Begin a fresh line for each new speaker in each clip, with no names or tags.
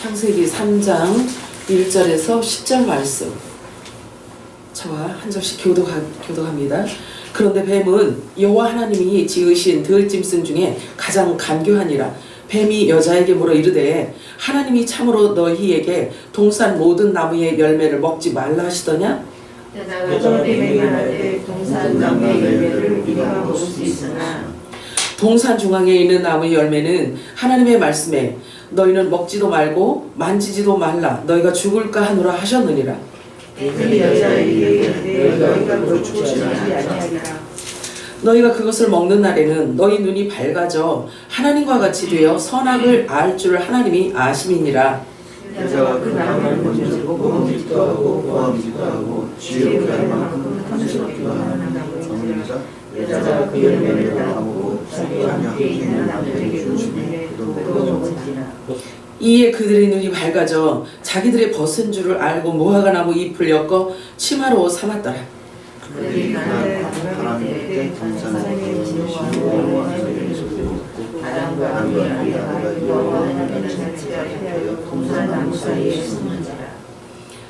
창세기 3장 1절에서 10절 말씀 저와 한 절씩 교독합니다. 그런데 뱀은 여호와 하나님이 지으신 들짐승 중에 가장 간교하니라. 뱀이 여자에게 물어 이르되 하나님이 참으로 너희에게 동산 모든 나무의 열매를 먹지 말라 하시더냐?
여자가 뱀에게 말하되 동산 나무의 열매를 네가 먹을 수 있으나
동산 중앙에 있는 나무의 열매는 하나님의 말씀에 너희는 먹지도 말고 만지지도 말라 너희가 죽을까 하노라 하셨느니라.
뱀이 여자에게 이르되 너희가 곧 죽지 아니하리라.
너희가 그것을 먹는 날에는 너희 눈이 밝아져 하나님과 같이 되어 선악을 알 줄 하나님이 아심이니라.
여자가 그 나무를 만지고 먹기도 하고 보아하기도 하고 지혜롭게 할 만큼 탐스럽기도 하는 나무인지라. 여자가 그 열매를 따먹고 자기와 함께 있는 남들에게 주시되 그도 먹은지라.
이에 그들의 눈이 밝아져 자기들의 벗은 줄을 알고 무화과 나무 잎을 엮어 치마로 삼았더라.
그들이 바람 때 동산에 지시고 아담과 하와가 여호와 하나님을 같이 하여 동산 나무 사이에 숨은지라.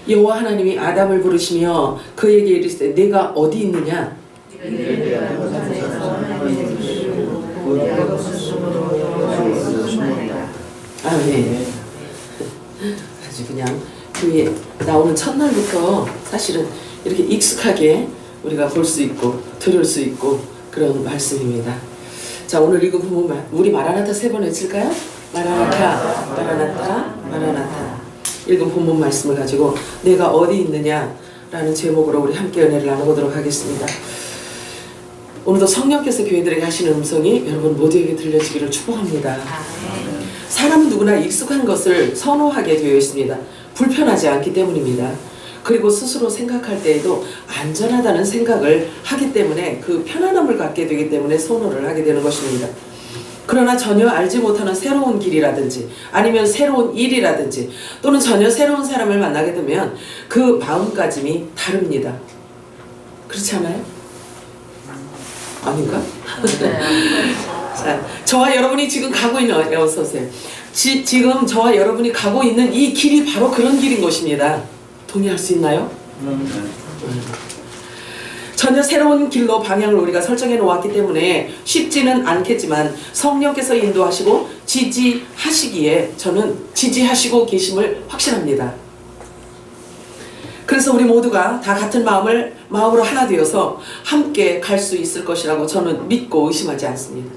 여호와 하나님이 아담을 부르시며 그에게 이르시되 내가 어디 있느냐?
내가 동산에서 하나님의 뜻을 듣고 내가 것을 숨으로 여호와의 숨나이다.
아멘. 아주 그냥 교회 나오는 첫날부터 사실은 이렇게 익숙하게 우리가 볼 수 있고 들을 수 있고 그런 말씀입니다. 자, 오늘 읽은 본문 우리 마라나타 3번 외칠까요? 마라나타, 마라나타, 마라나타. 읽은 본문 말씀을 가지고 내가 어디 있느냐라는 제목으로 우리 함께 은혜를 나눠보도록 하겠습니다. 오늘도 성령께서 교회들에게 하시는 음성이 여러분 모두에게 들려지기를 축복합니다. 사람은 누구나 익숙한 것을 선호하게 되어 있습니다. 불편하지 않기 때문입니다. 그리고 스스로 생각할 때에도 안전하다는 생각을 하기 때문에 그 편안함을 갖게 되기 때문에 선호를 하게 되는 것입니다. 그러나 전혀 알지 못하는 새로운 길이라든지 아니면 새로운 일이라든지 또는 전혀 새로운 사람을 만나게 되면 그 마음가짐이 다릅니다. 그렇지 않아요? 아닌가? 자, 저와 여러분이 지금 가고 있는 어서 오세요. 지금 저와 여러분이 가고 있는 이 길이 바로 그런 길인 것입니다. 동의할 수 있나요? 전혀 새로운 길로 방향을 우리가 설정해 놓았기 때문에 쉽지는 않겠지만 성령께서 인도하시고 지지하시기에 저는 지지하시고 계심을 확신합니다. 그래서 우리 모두가 다 같은 마음으로 하나 되어서 함께 갈 수 있을 것이라고 저는 믿고 의심하지 않습니다.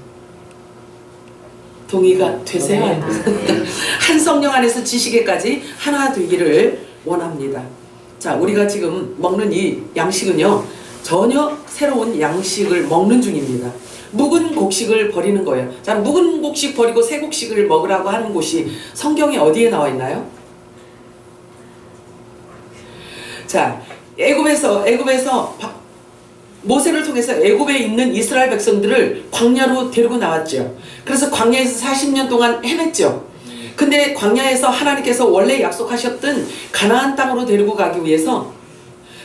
동의가 되세요? 한 성령 안에서 지시게까지 하나 되기를 원합니다. 자, 우리가 지금 먹는 이 양식은요 전혀 새로운 양식을 먹는 중입니다. 묵은 곡식을 버리는 거예요. 자, 묵은 곡식 버리고 새 곡식을 먹으라고 하는 곳이 성경에 어디에 나와 있나요? 자, 애굽에서 모세를 통해서 애굽에 있는 이스라엘 백성들을 광야로 데리고 나왔죠. 그래서 광야에서 40년 동안 헤맸죠. 근데 광야에서 하나님께서 원래 약속하셨던 가나안 땅으로 데리고 가기 위해서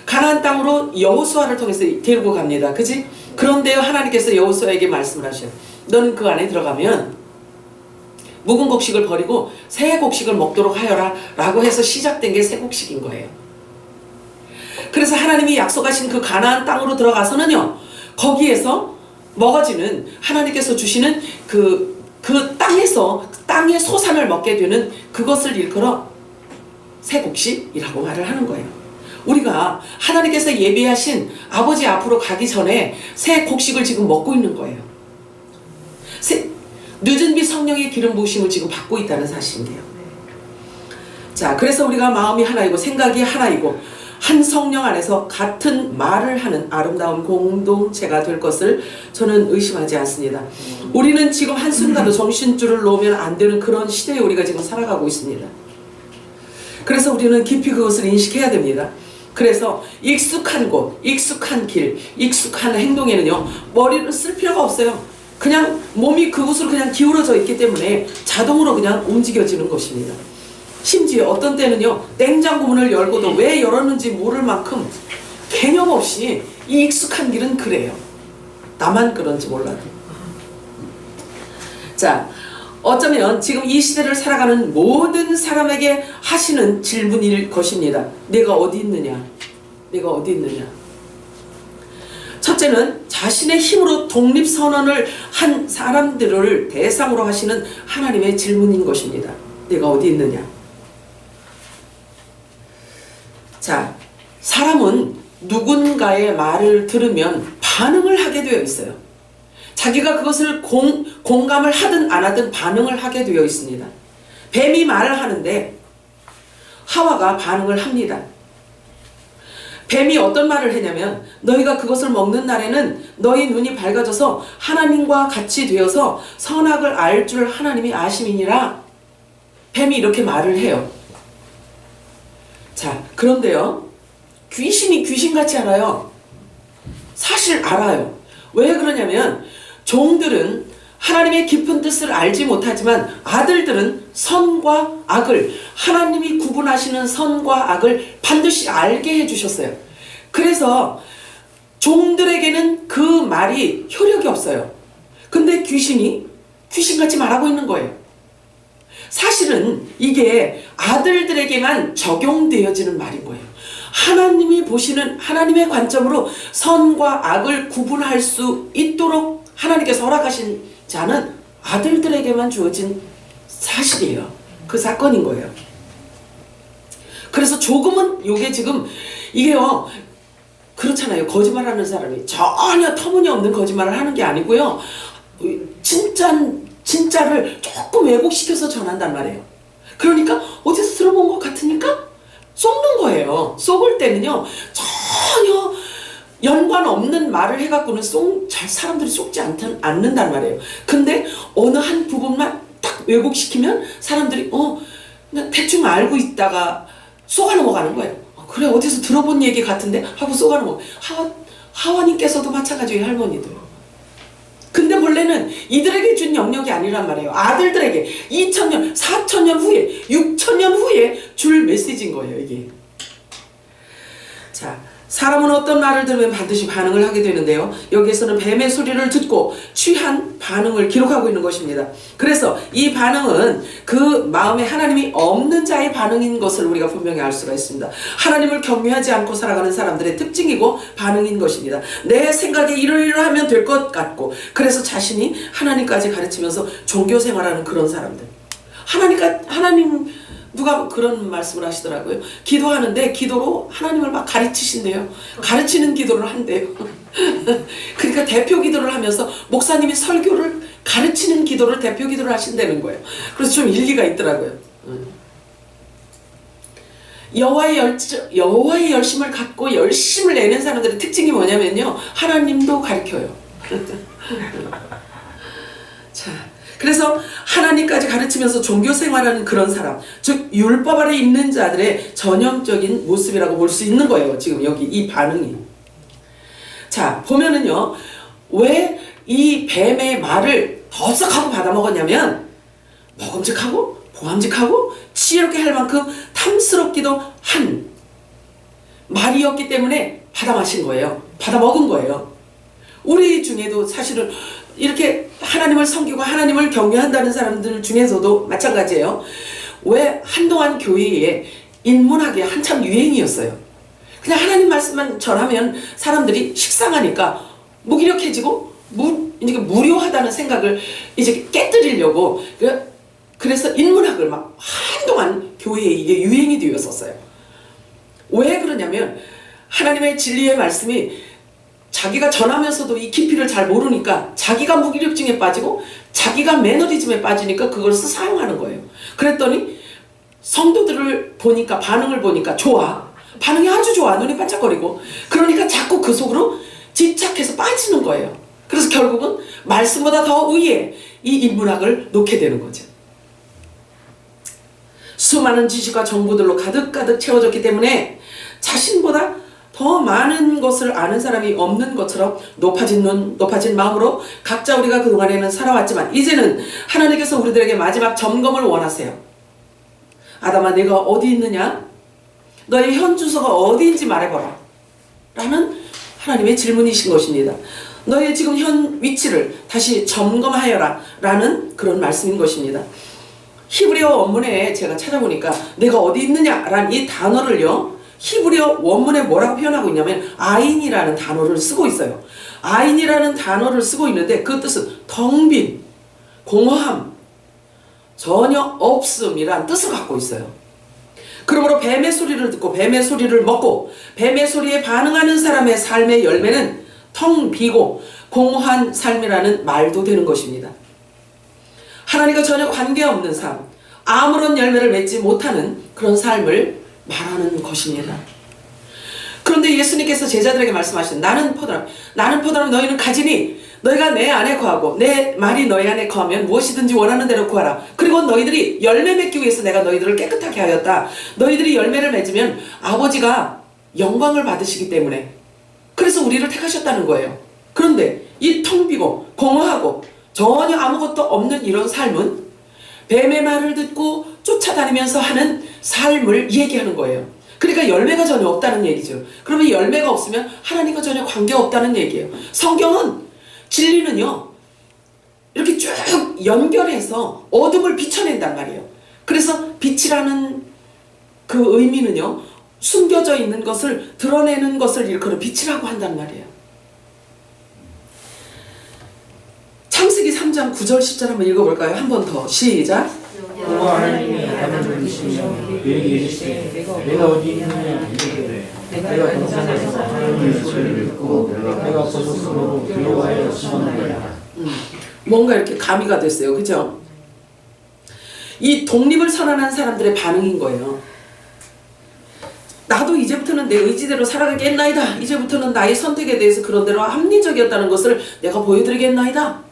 가나안 땅으로 여호수아를 통해서 데리고 갑니다. 그지? 그런데 하나님께서 여호수아에게 말씀을 하셔요. 너는 그 안에 들어가면 묵은 곡식을 버리고 새 곡식을 먹도록 하여라 라고 해서 시작된 게 새 곡식인 거예요. 그래서 하나님이 약속하신 그 가나안 땅으로 들어가서는요 거기에서 먹어지는 하나님께서 주시는 그 땅에서 땅의 소산을 먹게 되는 그것을 일컬어 새 곡식이라고 말을 하는 거예요. 우리가 하나님께서 예비하신 아버지 앞으로 가기 전에 새 곡식을 지금 먹고 있는 거예요. 늦은 비 성령의 기름 부으심을 지금 받고 있다는 사실인데요. 자, 그래서 우리가 마음이 하나이고 생각이 하나이고 한 성령 안에서 같은 말을 하는 아름다운 공동체가 될 것을 저는 의심하지 않습니다. 우리는 지금 한순간도 정신줄을 놓으면 안 되는 그런 시대에 우리가 지금 살아가고 있습니다. 그래서 우리는 깊이 그것을 인식해야 됩니다. 그래서 익숙한 곳, 익숙한 길, 익숙한 행동에는요 머리를 쓸 필요가 없어요. 그냥 몸이 그곳으로 그냥 기울어져 있기 때문에 자동으로 그냥 움직여지는 것입니다. 심지어 어떤 때는요 냉장고 문을 열고도 왜 열었는지 모를 만큼 개념 없이 이 익숙한 길은 그래요. 나만 그런지 몰라도. 자, 어쩌면 지금 이 시대를 살아가는 모든 사람에게 하시는 질문일 것입니다. 내가 어디 있느냐? 내가 어디 있느냐? 첫째는 자신의 힘으로 독립선언을 한 사람들을 대상으로 하시는 하나님의 질문인 것입니다. 내가 어디 있느냐? 자, 사람은 누군가의 말을 들으면 반응을 하게 되어 있어요. 자기가 그것을 공감을 하든 안 하든 반응을 하게 되어 있습니다. 뱀이 말을 하는데 하와가 반응을 합니다. 뱀이 어떤 말을 했냐면 너희가 그것을 먹는 날에는 너희 눈이 밝아져서 하나님과 같이 되어서 선악을 알 줄 하나님이 아심이니라. 뱀이 이렇게 말을 해요. 자, 그런데요, 귀신이 귀신같이 알아요. 사실 알아요. 왜 그러냐면 종들은 하나님의 깊은 뜻을 알지 못하지만 아들들은 선과 악을, 하나님이 구분하시는 선과 악을 반드시 알게 해주셨어요. 그래서 종들에게는 그 말이 효력이 없어요. 근데 귀신이 귀신같이 말하고 있는 거예요. 사실은 이게 아들들에게만 적용되어지는 말인 거예요. 하나님이 보시는 하나님의 관점으로 선과 악을 구분할 수 있도록 하나님께서 허락하신 자는 아들들에게만 주어진 사실이에요. 그 사건인 거예요. 그래서 조금은 요게 지금 이게요, 그렇잖아요. 거짓말하는 사람이 전혀 터무니없는 거짓말을 하는 게 아니고요, 진짜를 조금 왜곡시켜서 전한단 말이에요. 그러니까 어디서 들어본 것 같으니까 속는 거예요. 속을 때는요, 전혀 연관 없는 말을 해갖고는 사람들이 속지 않는단 말이에요. 근데 어느 한 부분만 딱 왜곡시키면 사람들이 그냥 대충 알고 있다가 쏘가 넘어가는 거예요. 그래, 어디서 들어본 얘기 같은데 하고 쏘가 넘어가. 하와님께서도 마찬가지예요. 할머니도. 근데 본래는 이들에게 준 영역이 아니란 말이에요. 아들들에게 2000년, 4000년 후에, 6000년 후에 줄 메시지인 거예요, 이게. 자, 사람은 어떤 말을 들으면 반드시 반응을 하게 되는데요. 여기에서는 뱀의 소리를 듣고 취한 반응을 기록하고 있는 것입니다. 그래서 이 반응은 그 마음에 하나님이 없는 자의 반응인 것을 우리가 분명히 알 수가 있습니다. 하나님을 경외하지 않고 살아가는 사람들의 특징이고 반응인 것입니다. 내 생각에 이러이러하면 될 것 같고, 그래서 자신이 하나님까지 가르치면서 종교 생활하는 그런 사람들. 하나님 누가 그런 말씀을 하시더라고요. 기도하는데 기도로 하나님을 막 가르치신대요. 가르치는 기도를 한대요. 그러니까 대표 기도를 하면서 목사님이 설교를 가르치는 기도를 대표 기도를 하신다는 거예요. 그래서 좀 일리가 있더라고요. 여호와의 열심을 갖고 열심을 내는 사람들의 특징이 뭐냐면요, 하나님도 가르쳐요. 자, 그래서 하나님까지 가르치면서 종교 생활하는 그런 사람, 즉 율법 아래 있는 자들의 전형적인 모습이라고 볼 수 있는 거예요. 지금 여기 이 반응이. 자, 보면은요, 왜 이 뱀의 말을 덥석하고 받아먹었냐면 먹음직하고 보암직하고 지혜롭게 할 만큼 탐스럽기도 한 말이었기 때문에 받아 마신 거예요. 받아 먹은 거예요. 우리 중에도 사실은 이렇게 하나님을 섬기고 하나님을 경외한다는 사람들 중에서도 마찬가지예요. 왜 한동안 교회에 인문학이 한참 유행이었어요. 그냥 하나님 말씀만 전하면 사람들이 식상하니까 무기력해지고 무료하다는 생각을 이제 깨뜨리려고, 그래서 인문학을 막 한동안 교회에 이게 유행이 되었었어요. 왜 그러냐면 하나님의 진리의 말씀이 자기가 전하면서도 이 깊이를 잘 모르니까 자기가 무기력증에 빠지고 자기가 매너리즘에 빠지니까 그걸 사용하는 거예요. 그랬더니 성도들을 보니까, 반응을 보니까 좋아. 반응이 아주 좋아. 눈이 반짝거리고. 그러니까 자꾸 그 속으로 집착해서 빠지는 거예요. 그래서 결국은 말씀보다 더 위에 이 인문학을 놓게 되는 거죠. 수많은 지식과 정보들로 가득가득 채워졌기 때문에 자신보다 더 많은 것을 아는 사람이 없는 것처럼 높아진 눈, 높아진 마음으로 각자 우리가 그동안에는 살아왔지만 이제는 하나님께서 우리들에게 마지막 점검을 원하세요. 아담아, 내가 어디 있느냐? 너의 현 주소가 어디인지 말해보라. 라는 하나님의 질문이신 것입니다. 너의 지금 현 위치를 다시 점검하여라 라는 그런 말씀인 것입니다. 히브리어 원문에 제가 찾아보니까 내가 어디 있느냐라는 이 단어를요, 히브리어 원문에 뭐라고 표현하고 있냐면 아인이라는 단어를 쓰고 있어요. 아인이라는 단어를 쓰고 있는데 그 뜻은 텅 빈, 공허함, 전혀 없음이란 뜻을 갖고 있어요. 그러므로 뱀의 소리를 듣고 뱀의 소리를 먹고 뱀의 소리에 반응하는 사람의 삶의 열매는 텅 비고 공허한 삶이라는 말도 되는 것입니다. 하나님과 전혀 관계없는 삶, 아무런 열매를 맺지 못하는 그런 삶을 말하는 것입니다. 그런데 예수님께서 제자들에게 말씀하신 나는 포도나무 너희는 가지니 너희가 내 안에 거하고 내 말이 너희 안에 거하면 무엇이든지 원하는 대로 구하라. 그리고 너희들이 열매 맺기 위해서 내가 너희들을 깨끗하게 하였다. 너희들이 열매를 맺으면 아버지가 영광을 받으시기 때문에 그래서 우리를 택하셨다는 거예요. 그런데 이 텅 비고 공허하고 전혀 아무것도 없는 이런 삶은 뱀의 말을 듣고 쫓아다니면서 하는 삶을 얘기하는 거예요. 그러니까 열매가 전혀 없다는 얘기죠. 그러면 열매가 없으면 하나님과 전혀 관계없다는 얘기예요. 성경은 진리는요 이렇게 쭉 연결해서 어둠을 비춰낸단 말이에요. 그래서 빛이라는 그 의미는요 숨겨져 있는 것을 드러내는 것을 일컬어 빛이라고 한단 말이에요. 창세기 3장 9절 10절 한번 읽어볼까요? 한 번 더 시작.
여호와 하나님이 아담을 부르시며 그에게 이르시되 내가 어디 있느냐 이르되 내가 동산에서 하나님의 소리를 듣고 내가 버섯으로 두려워하여 숨었나이다.
뭔가 이렇게 가미가 됐어요. 그죠? 이 독립을 선언한 사람들의 반응인 거예요. 나도 이제부터는 내 의지대로 살아가겠나이다. 이제부터는 나의 선택에 대해서 그런대로 합리적이었다는 것을 내가 보여드리겠나이다.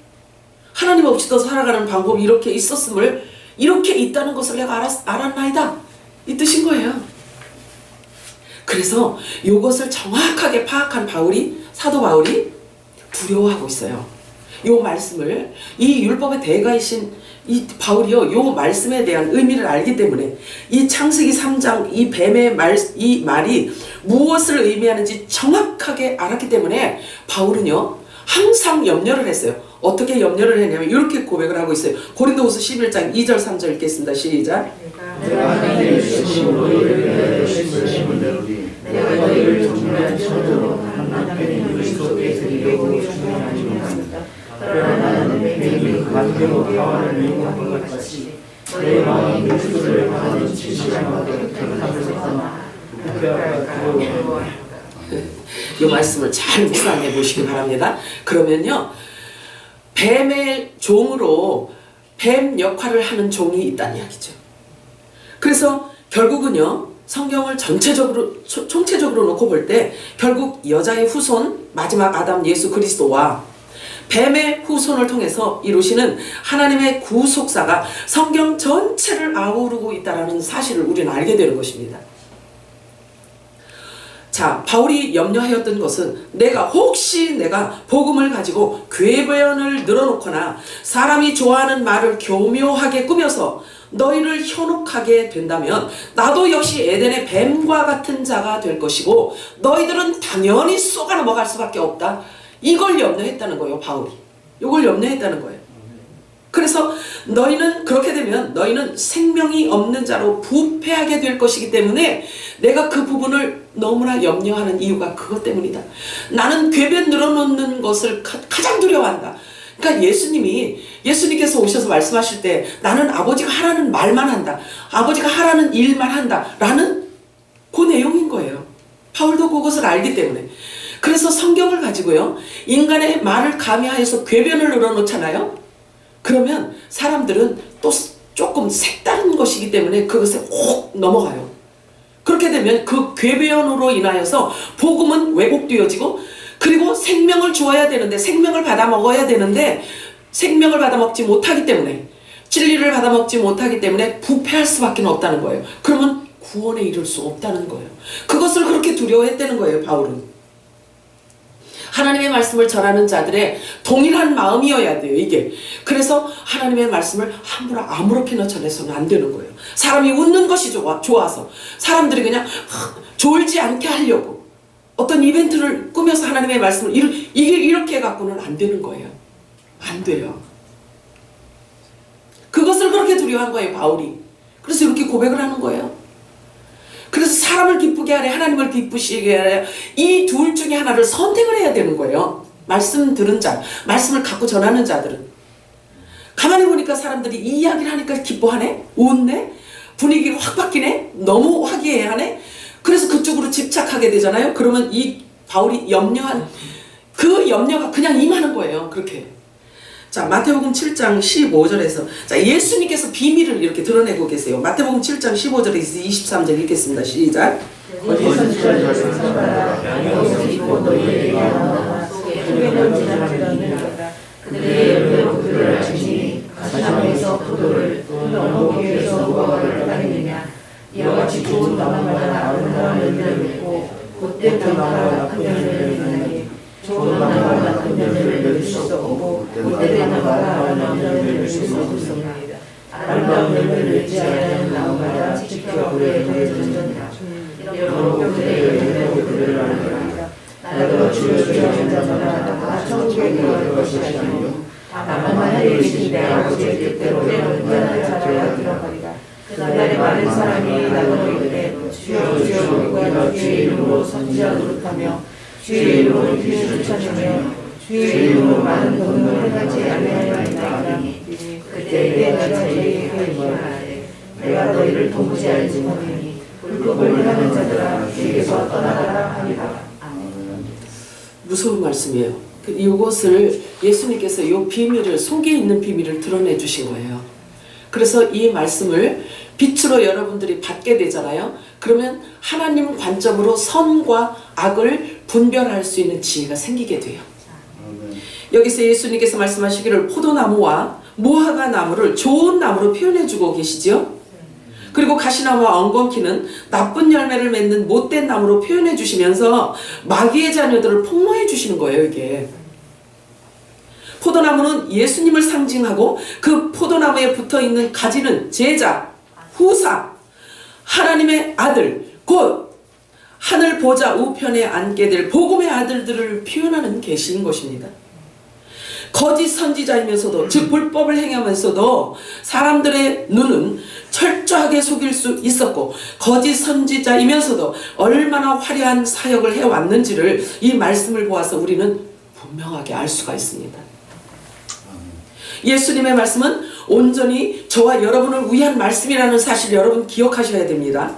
하나님 없이도 살아가는 방법이 이렇게 있었음을, 이렇게 있다는 것을 내가 알았나이다. 이 뜻인 거예요. 그래서 이것을 정확하게 파악한 사도 바울이 두려워하고 있어요. 이 말씀을, 이 율법의 대가이신 이 바울이요, 이 말씀에 대한 의미를 알기 때문에 이 창세기 3장 이 뱀의 이 말이 무엇을 의미하는지 정확하게 알았기 때문에 바울은요 항상 염려를 했어요. 어떻게 염려를 했냐면 이렇게 고백을 하고 있어요. 고린도후서 11장 2절 3절 읽겠습니다. 시작.
내가 하나님의 심으로 너희를 위하여 심을 내오니 내가 너희를 정말 천으로 하나님의 그리스도께 드리려고 충만하니라. 그러나 나는 뱀이 관계로 가와를 미워하는 것 같이 너희 마음이 그리스도를 하는 지시함과 택함을 떠나
이 말씀을 잘 묵상해 보시기 바랍니다. 그러면요 뱀의 종으로 뱀 역할을 하는 종이 있다는 이야기죠. 그래서 결국은요 성경을 총체적으로 놓고 볼 때 결국 여자의 후손 마지막 아담 예수 그리스도와 뱀의 후손을 통해서 이루시는 하나님의 구속사가 성경 전체를 아우르고 있다는 사실을 우리는 알게 되는 것입니다. 자, 바울이 염려하였던 것은 혹시 내가 복음을 가지고 궤변을 늘어놓거나 사람이 좋아하는 말을 교묘하게 꾸며서 너희를 현혹하게 된다면 나도 역시 에덴의 뱀과 같은 자가 될 것이고 너희들은 당연히 쏘가 넘어갈 수밖에 없다. 이걸 염려했다는 거예요. 바울이. 이걸 염려했다는 거예요. 그래서 너희는 그렇게 되면 너희는 생명이 없는 자로 부패하게 될 것이기 때문에 내가 그 부분을 너무나 염려하는 이유가 그것 때문이다. 나는 궤변 늘어놓는 것을 가장 두려워한다. 그러니까 예수님께서 오셔서 말씀하실 때 나는 아버지가 하라는 말만 한다. 아버지가 하라는 일만 한다. 라는 그 내용인 거예요. 바울도 그것을 알기 때문에. 그래서 성경을 가지고요. 인간의 말을 가미하여서 궤변을 늘어놓잖아요. 그러면 사람들은 또 조금 색다른 것이기 때문에 그것에 혹 넘어가요. 그렇게 되면 그 궤변으로 인하여서 복음은 왜곡되어지고 그리고 생명을 주어야 되는데 생명을 받아 먹어야 되는데 생명을 받아 먹지 못하기 때문에 진리를 받아 먹지 못하기 때문에 부패할 수밖에 없다는 거예요. 그러면 구원에 이를 수 없다는 거예요. 그것을 그렇게 두려워했다는 거예요. 바울은. 하나님의 말씀을 전하는 자들의 동일한 마음이어야 돼요. 이게. 그래서 하나님의 말씀을 함부로 아무렇게나 전해서는 안 되는 거예요. 사람이 웃는 것이 좋아서 사람들이 그냥 졸지 않게 하려고 어떤 이벤트를 꾸며서 하나님의 말씀을 이렇게 갖고는 안 되는 거예요. 안 돼요. 그것을 그렇게 두려워한 거예요, 바울이. 그래서 이렇게 고백을 하는 거예요. 그래서 사람을 기쁘게 하래, 하나님을 기쁘시게 하래, 이 둘 중에 하나를 선택을 해야 되는 거예요. 말씀 들은 자, 말씀을 갖고 전하는 자들은. 가만히 보니까 사람들이 이 이야기를 하니까 기뻐하네? 웃네? 분위기가 확 바뀌네? 너무 화기애애하네? 그래서 그쪽으로 집착하게 되잖아요. 그러면 이 바울이 염려한 그 염려가 그냥 임하는 거예요. 그렇게. 자, 마태복음 7장 15절에서 자, 예수님께서 비밀을 이렇게 드러내고 계세요. 마태복음 7장 15절에서 23절 읽겠습니다. 시작.
거짓 선지자를 선전하라. 양이 있고 너희에게 말하노라. 속에는 제자들이니라. 그들의 열매로 그들을 알지니 가시나무에서 포도를 또는 언목에서 무화과를 따르느냐. 이와 같이 좋은 나무마다 아름다운 열매를 맺고 곧때 나무가 나쁜 열매를 맺나니 좋은 나무가 나쁜 열매를 맺을 수 없고 곧때 나무가 아름다운 열매를 맺을 수 없습니다. 아름다운 열매를 맺지 않는 나무마다 지켜 그의 덕에 던져니라. 여러분 그들의 열매로 그들을 알리라. 나도 주여 주여 하는 자마다 다 천국에 들어갈 것이라니요. 다만 하늘에 계신 내 아버지의 뜻대로 온전한 자라야 들어가리라. 그날에 많은 사람이 나더러 이르되 주여 주여 우리가 주의 이름으로 선지자 노릇하며 주의 이름으로 귀신을 쫓아내며 주의 이름으로 많은 권능을 행하지 아니하였나이다. 그때 내가 저희에게 말하되 내가 너희를 도무지 알지 못하니 불법을 행하는 자들아 주에게서 떠나가라 하리라.
무서운 말씀이에요. 이것을 예수님께서 이 비밀을, 속에 있는 비밀을 드러내 주신 거예요. 그래서 이 말씀을 빛으로 여러분들이 받게 되잖아요. 그러면 하나님 관점으로 선과 악을 분별할 수 있는 지혜가 생기게 돼요. 여기서 예수님께서 말씀하시기를 포도나무와 무화과 나무를 좋은 나무로 표현해 주고 계시죠. 그리고 가시나무와 엉겅퀴는 나쁜 열매를 맺는 못된 나무로 표현해 주시면서 마귀의 자녀들을 폭로해 주시는 거예요. 이게 포도나무는 예수님을 상징하고 그 포도나무에 붙어있는 가지는 제자, 후사, 하나님의 아들, 곧 하늘 보좌 우편에 앉게 될 복음의 아들들을 표현하는 계시인 것입니다. 거짓 선지자이면서도, 즉 불법을 행하면서도 사람들의 눈은 철저하게 속일 수 있었고, 거짓 선지자이면서도 얼마나 화려한 사역을 해왔는지를 이 말씀을 보아서 우리는 분명하게 알 수가 있습니다. 예수님의 말씀은 온전히 저와 여러분을 위한 말씀이라는 사실을 여러분 기억하셔야 됩니다.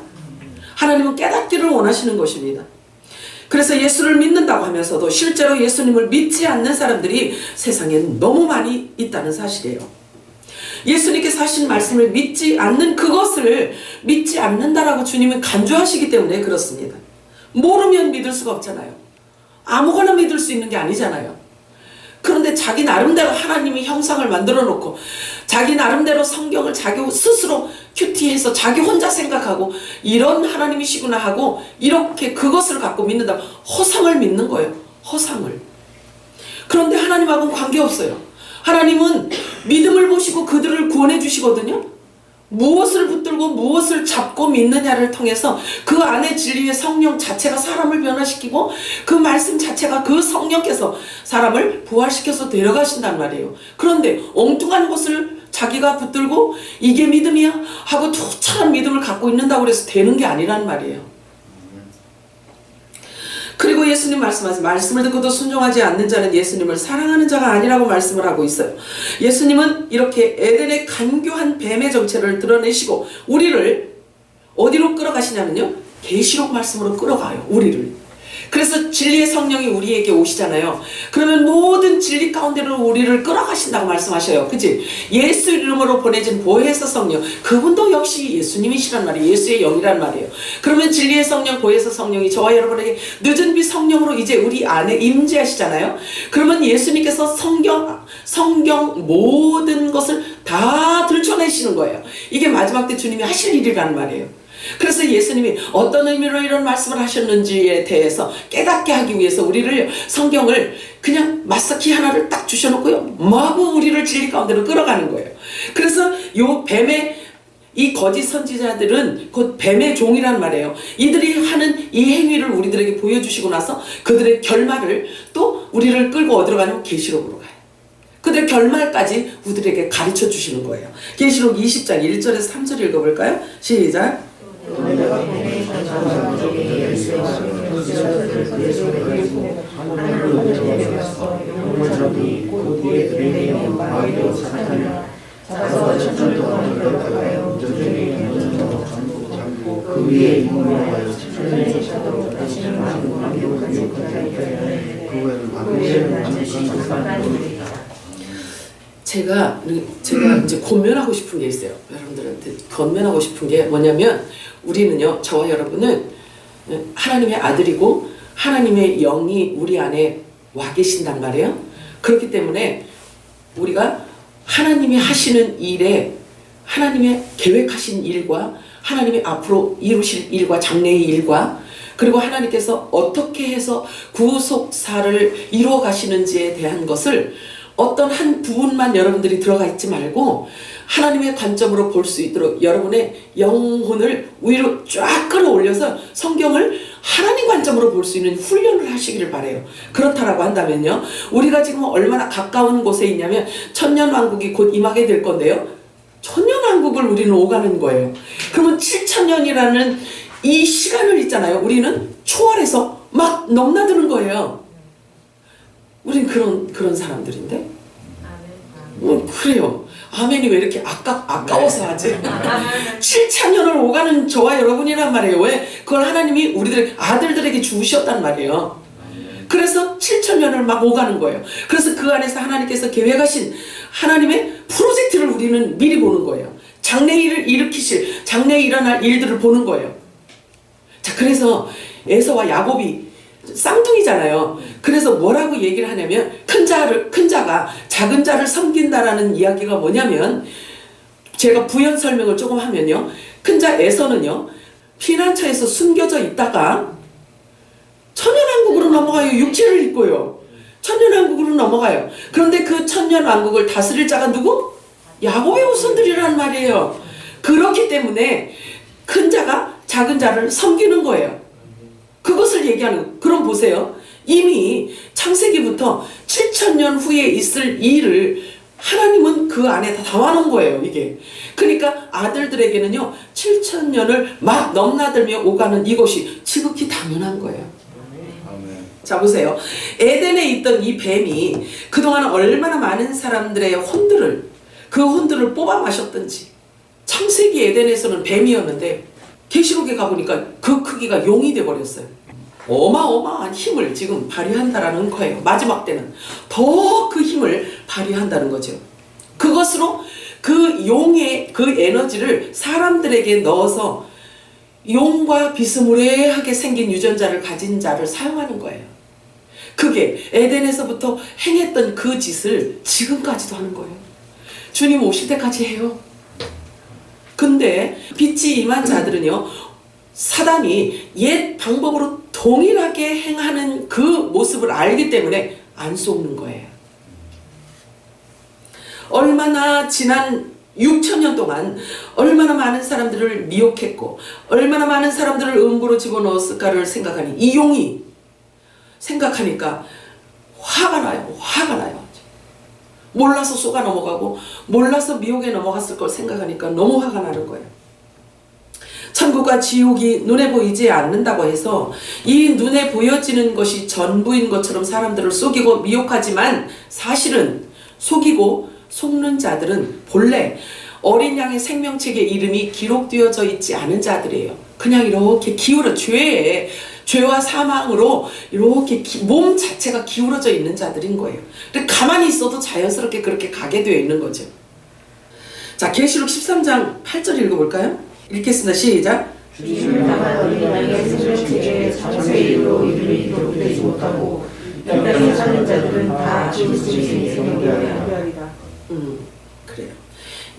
하나님은 깨닫기를 원하시는 것입니다. 그래서 예수를 믿는다고 하면서도 실제로 예수님을 믿지 않는 사람들이 세상에 너무 많이 있다는 사실이에요. 예수님께서 하신 말씀을 믿지 않는 그것을 믿지 않는다라고 주님은 간주하시기 때문에 그렇습니다. 모르면 믿을 수가 없잖아요. 아무거나 믿을 수 있는 게 아니잖아요. 그런데 자기 나름대로 하나님이 형상을 만들어 놓고 자기 나름대로 성경을 자기 스스로 큐티해서 자기 혼자 생각하고 이런 하나님이시구나 하고 이렇게 그것을 갖고 믿는다. 허상을 믿는 거예요. 허상을. 그런데 하나님하고는 관계없어요. 하나님은 믿음을 보시고 그들을 구원해 주시거든요. 무엇을 붙들고 무엇을 잡고 믿느냐를 통해서 그 안에 진리의 성령 자체가 사람을 변화시키고 그 말씀 자체가 그 성령께서 사람을 부활시켜서 데려가신단 말이에요. 그런데 엉뚱한 것을 자기가 붙들고 이게 믿음이야 하고 투철한 믿음을 갖고 있는다고 해서 되는 게 아니란 말이에요. 그리고 예수님 말씀하신 말씀을 듣고도 순종하지 않는 자는 예수님을 사랑하는 자가 아니라고 말씀을 하고 있어요. 예수님은 이렇게 에덴의 간교한 뱀의 정체를 드러내시고 우리를 어디로 끌어가시냐면요, 계시록 말씀으로 끌어가요. 우리를. 그래서 진리의 성령이 우리에게 오시잖아요. 그러면 모든 진리 가운데로 우리를 끌어가신다고 말씀하셔요. 그치? 예수 이름으로 보내진 보혜사 성령, 그분도 역시 예수님이시란 말이에요. 예수의 영이란 말이에요. 그러면 진리의 성령, 보혜사 성령이 저와 여러분에게 늦은 빛 성령으로 이제 우리 안에 임재하시잖아요. 그러면 예수님께서 성경 모든 것을 다 들춰내시는 거예요. 이게 마지막 때 주님이 하실 일이란 말이에요. 그래서 예수님이 어떤 의미로 이런 말씀을 하셨는지에 대해서 깨닫게 하기 위해서 우리를 성경을 그냥 마스키 하나를 딱 주셔놓고요, 마구 우리를 진리 가운데로 끌어가는 거예요. 그래서 요 뱀의 이 거짓 선지자들은 곧 뱀의 종이란 말이에요. 이들이 하는 이 행위를 우리들에게 보여주시고 나서 그들의 결말을 또 우리를 끌고 어디로 가냐면 계시록으로 가요. 그들의 결말까지 우리들에게 가르쳐 주시는 거예요. 계시록 20장 1절에서 3절 읽어볼까요? 시작.
그 위에 임무하여
제가 이제 권면하고 싶은 게 있어요. 여러분들한테 권면하고 싶은 게 뭐냐면 우리는요, 저와 여러분은 하나님의 아들이고 하나님의 영이 우리 안에 와 계신단 말이에요. 그렇기 때문에 우리가 하나님이 하시는 일에 하나님의 계획하신 일과 하나님이 앞으로 이루실 일과 장래의 일과 그리고 하나님께서 어떻게 해서 구속사를 이루어 가시는지에 대한 것을 어떤 한 부분만 여러분들이 들어가 있지 말고 하나님의 관점으로 볼 수 있도록 여러분의 영혼을 위로 쫙 끌어올려서 성경을 하나님 관점으로 볼 수 있는 훈련을 하시기를 바라요. 그렇다라고 한다면요, 우리가 지금 얼마나 가까운 곳에 있냐면 천년왕국이 곧 임하게 될 건데요, 천년왕국을 우리는 오가는 거예요. 그러면 7,000년이라는 이 시간을 있잖아요, 우리는 초월해서 막 넘나드는 거예요. 우린 그런 사람들인데? 그래요. 아멘이 왜 이렇게 아까워서 하지? 7,000년을 오가는 저와 여러분이란 말이에요. 왜? 그걸 하나님이 우리들 아들들에게 주셨단 말이에요. 그래서 7,000년을 막 오가는 거예요. 그래서 그 안에서 하나님께서 계획하신 하나님의 프로젝트를 우리는 미리 보는 거예요. 장래일을 일으키실, 장래에 일어날 일들을 보는 거예요. 자, 그래서 에서와 야곱이 쌍둥이잖아요. 그래서 뭐라고 얘기를 하냐면 큰 자가 작은 자를 섬긴다라는 이야기가 뭐냐면, 제가 부연 설명을 조금 하면요, 큰 자 에서는요 피난처에서 숨겨져 있다가 천년왕국으로 넘어가요. 육체를 입고요. 천년왕국으로 넘어가요. 그런데 그 천년왕국을 다스릴 자가 누구? 야곱의 후손들이란 말이에요. 그렇기 때문에 큰 자가 작은 자를 섬기는 거예요. 그것을 얘기하는 거예요. 그럼 보세요. 이미 창세기부터 7,000년 후에 있을 일을 하나님은 그 안에 다 담아놓은 거예요, 이게. 그러니까 아들들에게는요 7,000년을 막 넘나들며 오가는 이것이 지극히 당연한 거예요. 자, 보세요. 에덴에 있던 이 뱀이 그동안 얼마나 많은 사람들의 혼들을 뽑아 마셨던지. 창세기 에덴에서는 뱀이었는데 계시록에 가보니까 그 크기가 용이 돼버렸어요. 어마어마한 힘을 지금 발휘한다라는 거예요. 마지막 때는 더 그 힘을 발휘한다는 거죠. 그것으로 그 용의 그 에너지를 사람들에게 넣어서 용과 비스무리하게 생긴 유전자를 가진 자를 사용하는 거예요. 그게 에덴에서부터 행했던 그 짓을 지금까지도 하는 거예요. 주님 오실 때까지 해요. 근데 빛이 임한 자들은요, 사단이 옛 방법으로 동일하게 행하는 그 모습을 알기 때문에 안 속는 거예요. 얼마나 지난 6,000년 동안 얼마나 많은 사람들을 미혹했고 얼마나 많은 사람들을 음부로 집어넣었을까를 생각하니 이 용이 생각하니까 화가 나요. 몰라서 쏘가 넘어가고 몰라서 미혹에 넘어갔을 걸 생각하니까 너무 화가 나는 거예요. 천국과 지옥이 눈에 보이지 않는다고 해서 이 눈에 보여지는 것이 전부인 것처럼 사람들을 속이고 미혹하지만 사실은 속이고 속는 자들은 본래 어린 양의 생명책에 이름이 기록되어져 있지 않은 자들이에요. 그냥 이렇게 죄와 사망으로 이렇게 몸 자체가 기울어져 있는 자들인 거예요. 가만히 있어도 자연스럽게 그렇게 가게 되어 있는 거죠. 자, 계시록 13장 8절 읽어볼까요? 읽겠습니다. 시작.
주님을 향한 어린 양의 생명책에 장세일로 이름이 기록되지 못하고 이 땅에 사는 자들은 다 죽으시니 생명되리라.
그래요.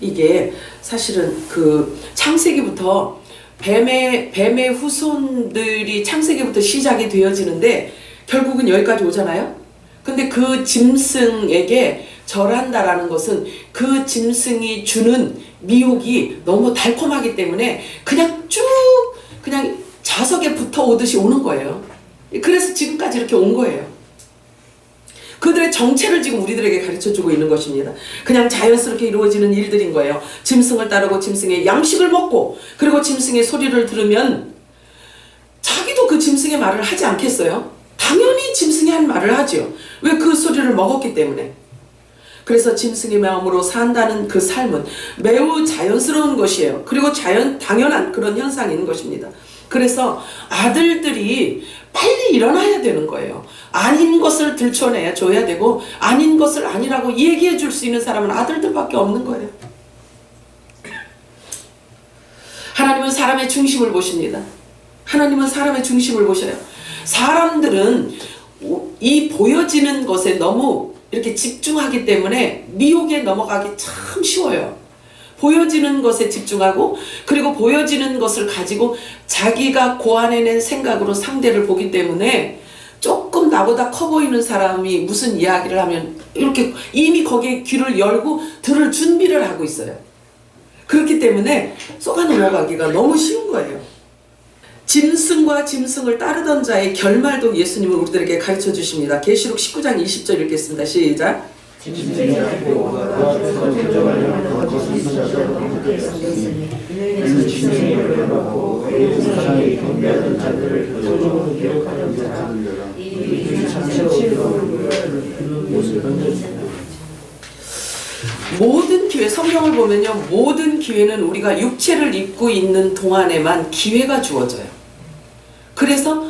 이게 사실은 그 창세기부터 뱀의 후손들이 창세기부터 시작이 되어지는데 결국은 여기까지 오잖아요. 근데 그 짐승에게 절한다라는 것은 그 짐승이 주는 미혹이 너무 달콤하기 때문에 그냥 쭉 그냥 자석에 붙어 오듯이 오는 거예요. 그래서 지금까지 이렇게 온 거예요. 그들의 정체를 지금 우리들에게 가르쳐주고 있는 것입니다. 그냥 자연스럽게 이루어지는 일들인 거예요. 짐승을 따르고 짐승의 양식을 먹고 그리고 짐승의 소리를 들으면 자기도 그 짐승의 말을 하지 않겠어요? 당연히 짐승이 한 말을 하죠. 왜? 그 소리를 먹었기 때문에. 그래서 짐승의 마음으로 산다는 그 삶은 매우 자연스러운 것이에요. 그리고 당연한 그런 현상인 것입니다. 그래서 아들들이 빨리 일어나야 되는 거예요. 아닌 것을 들춰내야 줘야 되고 아닌 것을 아니라고 얘기해 줄 수 있는 사람은 아들들밖에 없는 거예요. 하나님은 사람의 중심을 보십니다. 하나님은 사람의 중심을 보셔요. 사람들은 이 보여지는 것에 너무 이렇게 집중하기 때문에 미혹에 넘어가기 참 쉬워요. 보여지는 것에 집중하고 그리고 보여지는 것을 가지고 자기가 고안해낸 생각으로 상대를 보기 때문에 조금 나보다 커 보이는 사람이 무슨 이야기를 하면 이렇게 이미 거기에 귀를 열고 들을 준비를 하고 있어요. 그렇기 때문에 쏘가 넘어가기가 너무 쉬운 거예요. 짐승과 짐승을 따르던 자의 결말도 예수님은 우리들에게 가르쳐 주십니다. 계시록 19장 20절 읽겠습니다. 시작.
짐승이 앞에고 그와 부정하려는 것을 자들을 함께 있었으니 이는 짐승이 열려받고 외국 사람이 경배하던 자들을 표적으로 기록하던 자들이라. 이들이 자체로 그 옷을 던져주고
모든 기회, 성경을 보면요, 모든 기회는 우리가 육체를 입고 있는 동안에만 기회가 주어져요. 그래서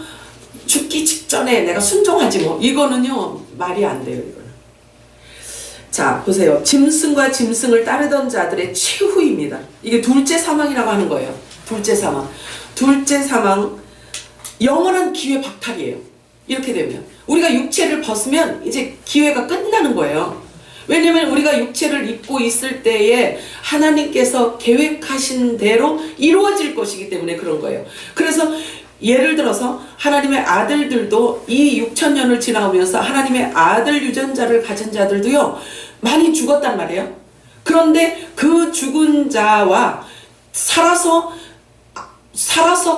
죽기 직전에 내가 순종하지 뭐, 이거는요 말이 안 돼요. 이거는. 자 보세요. 짐승과 짐승을 따르던 자들의 최후입니다. 이게 둘째 사망이라고 하는 거예요. 둘째 사망. 둘째 사망, 영원한 기회 박탈이에요. 이렇게 되면 우리가 육체를 벗으면 이제 기회가 끝나는 거예요. 왜냐면 우리가 육체를 입고 있을 때에 하나님께서 계획하신 대로 이루어질 것이기 때문에 그런 거예요. 그래서 예를 들어서 하나님의 아들들도 이 6,000년을 지나오면서 하나님의 아들 유전자를 가진 자들도요 많이 죽었단 말이에요. 그런데 그 죽은 자와 살아서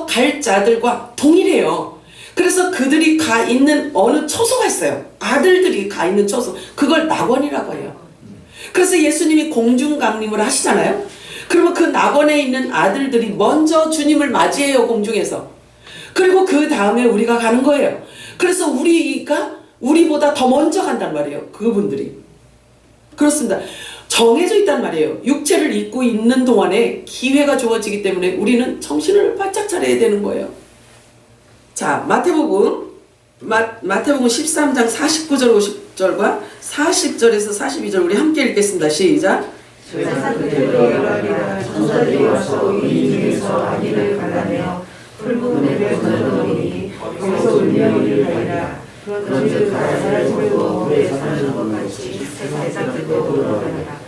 갈 자들과 동일해요. 그래서 그들이 가 있는 어느 처소가 있어요. 아들들이 가 있는 처소. 그걸 낙원이라고 해요. 그래서 예수님이 공중강림을 하시잖아요. 그러면 그 낙원에 있는 아들들이 먼저 주님을 맞이해요. 공중에서. 그리고 그 다음에 우리가 가는 거예요. 그래서 우리가 우리보다 더 먼저 간단 말이에요. 그분들이. 그렇습니다. 정해져 있단 말이에요. 육체를 입고 있는 동안에 기회가 주어지기 때문에 우리는 정신을 바짝 차려야 되는 거예요. 자, 마태복음 13장 49절 50절과 40절에서 42절 우리 함께 읽겠습니다. 시작.
세상 끝에 열하리라. 천사들이 와서 이 중에서 아기를 갈라내어 붉은 내려 던져놓으니 거기서 울며 이를 하리라. 그런즉 가라사를 물고 물에 사는 것 같이 세상 끝으로 돌아가리라.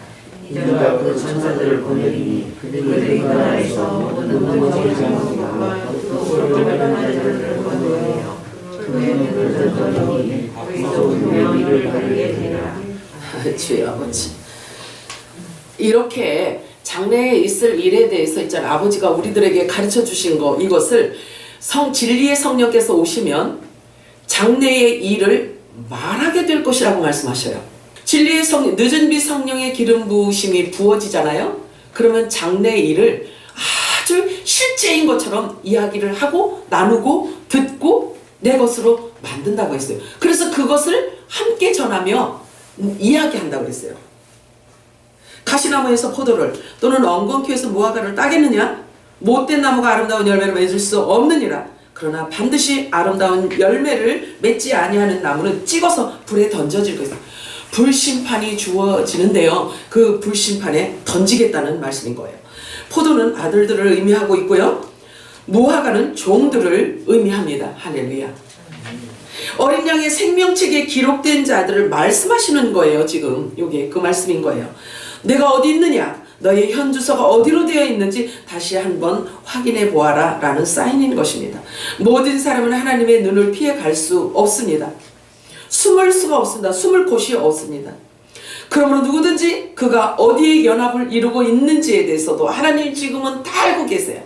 이제가 그 천사들을 보내리니 그들이 그 나라에서 모든 넘어진 장수와 또 돌아가는 자들을 건너며 그의 눈을 던져놓으니 거기서 울며 이를 가리게 되리라.
주의 아버지, 이렇게 장래에 있을 일에 대해서 있잖아요. 아버지가 우리들에게 가르쳐 주신 거, 이것을 진리의 성령께서 오시면 장래의 일을 말하게 될 것이라고 말씀하셔요. 진리의 성령, 늦은 비 성령의 기름 부으심이 부어지잖아요. 그러면 장래의 일을 아주 실제인 것처럼 이야기를 하고 나누고 듣고 내 것으로 만든다고 했어요. 그래서 그것을 함께 전하며 이야기한다고 그랬어요. 가시나무에서 포도를 또는 엉겅퀴에서 무화과를 따겠느냐? 못된 나무가 아름다운 열매를 맺을 수 없느니라. 그러나 반드시 아름다운 열매를 맺지 아니하는 나무는 찍어서 불에 던져질 것이다. 불심판이 주어지는데요. 그 불심판에 던지겠다는 말씀인 거예요. 포도는 아들들을 의미하고 있고요. 무화과는 종들을 의미합니다. 할렐루야. 어린 양의 생명책에 기록된 자들을 말씀하시는 거예요. 지금 이게 그 말씀인 거예요. 내가 어디 있느냐? 너의 현 주소가 어디로 되어 있는지 다시 한번 확인해 보아라 라는 사인인 것입니다. 모든 사람은 하나님의 눈을 피해 갈 수 없습니다. 숨을 수가 없습니다. 숨을 곳이 없습니다. 그러므로 누구든지 그가 어디에 연합을 이루고 있는지에 대해서도 하나님 지금은 다 알고 계세요.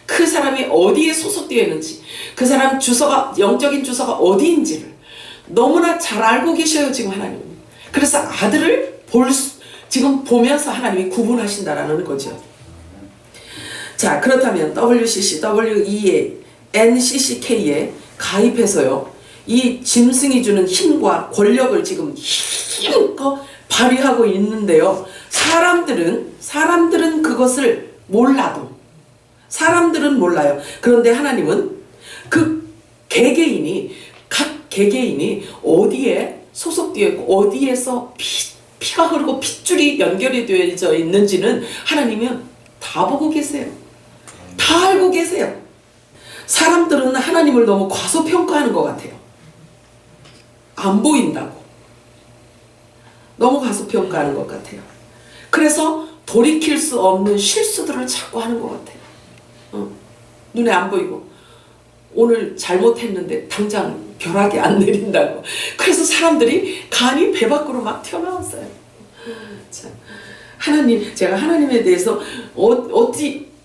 그 사람이 어디에 소속되어 있는지, 그 사람 주소가, 영적인 주소가 어디인지를 너무나 잘 알고 계셔요, 지금 하나님. 그래서 아들을 지금 보면서 하나님이 구분하신다라는 거죠. 자, 그렇다면 WCC, WEA, NCCK에 가입해서요, 이 짐승이 주는 힘과 권력을 지금 힘껏 발휘하고 있는데요. 사람들은 그것을 몰라도, 사람들은 몰라요. 그런데 하나님은 그 각 개개인이 어디에 소속되어 있고 어디에서 피가 흐르고 핏줄이 연결이 되어져 있는지는 하나님은 다 보고 계세요. 다 알고 계세요. 사람들은 하나님을 너무 과소평가하는 것 같아요. 안 보인다고. 너무 과소평가하는 것 같아요. 그래서 돌이킬 수 없는 실수들을 자꾸 하는 것 같아요. 눈에 안 보이고 오늘 잘못했는데 당장 벼락이 안 내린다고. 그래서 사람들이 간이 배 밖으로 막 튀어나왔어요. 자, 제가 하나님에 대해서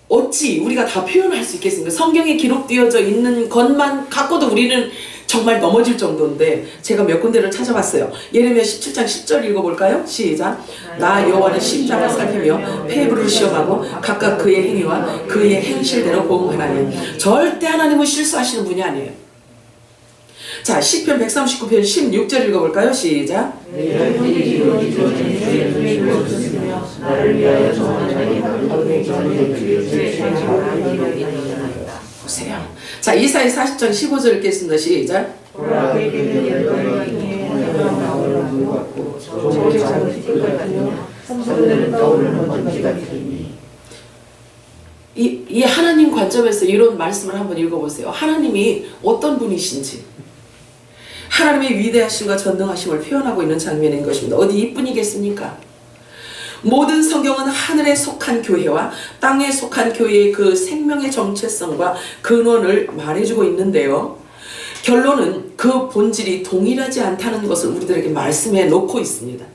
어찌 우리가 다 표현할 수 있겠습니까? 성경에 기록되어져 있는 것만 갖고도 우리는 정말 넘어질 정도인데, 제가 몇 군데를 찾아봤어요. 예레미야 17장 10절 읽어볼까요? 시작. 나 여호와는 심장을 살피며 폐부를 시험하고 각각 그의 행위와 그의 행실대로 보응하나니. 절대 하나님은 실수하시는 분이 아니에요. 자, 시편 139편 16절 읽어볼까요? 시작. 보세요. 자, 이사야 40장 15절 읽겠습니다. 시작. 이 하나님 관점에서 이런 말씀을 한번 읽어보세요. 하나님이 어떤 분이신지, 하나님의 위대하심과 전능하심을 표현하고 있는 장면인 것입니다. 어디 이뿐이겠습니까? 모든 성경은 하늘에 속한 교회와 땅에 속한 교회의 그 생명의 정체성과 근원을 말해주고 있는데요. 결론은 그 본질이 동일하지 않다는 것을 우리들에게 말씀해 놓고 있습니다.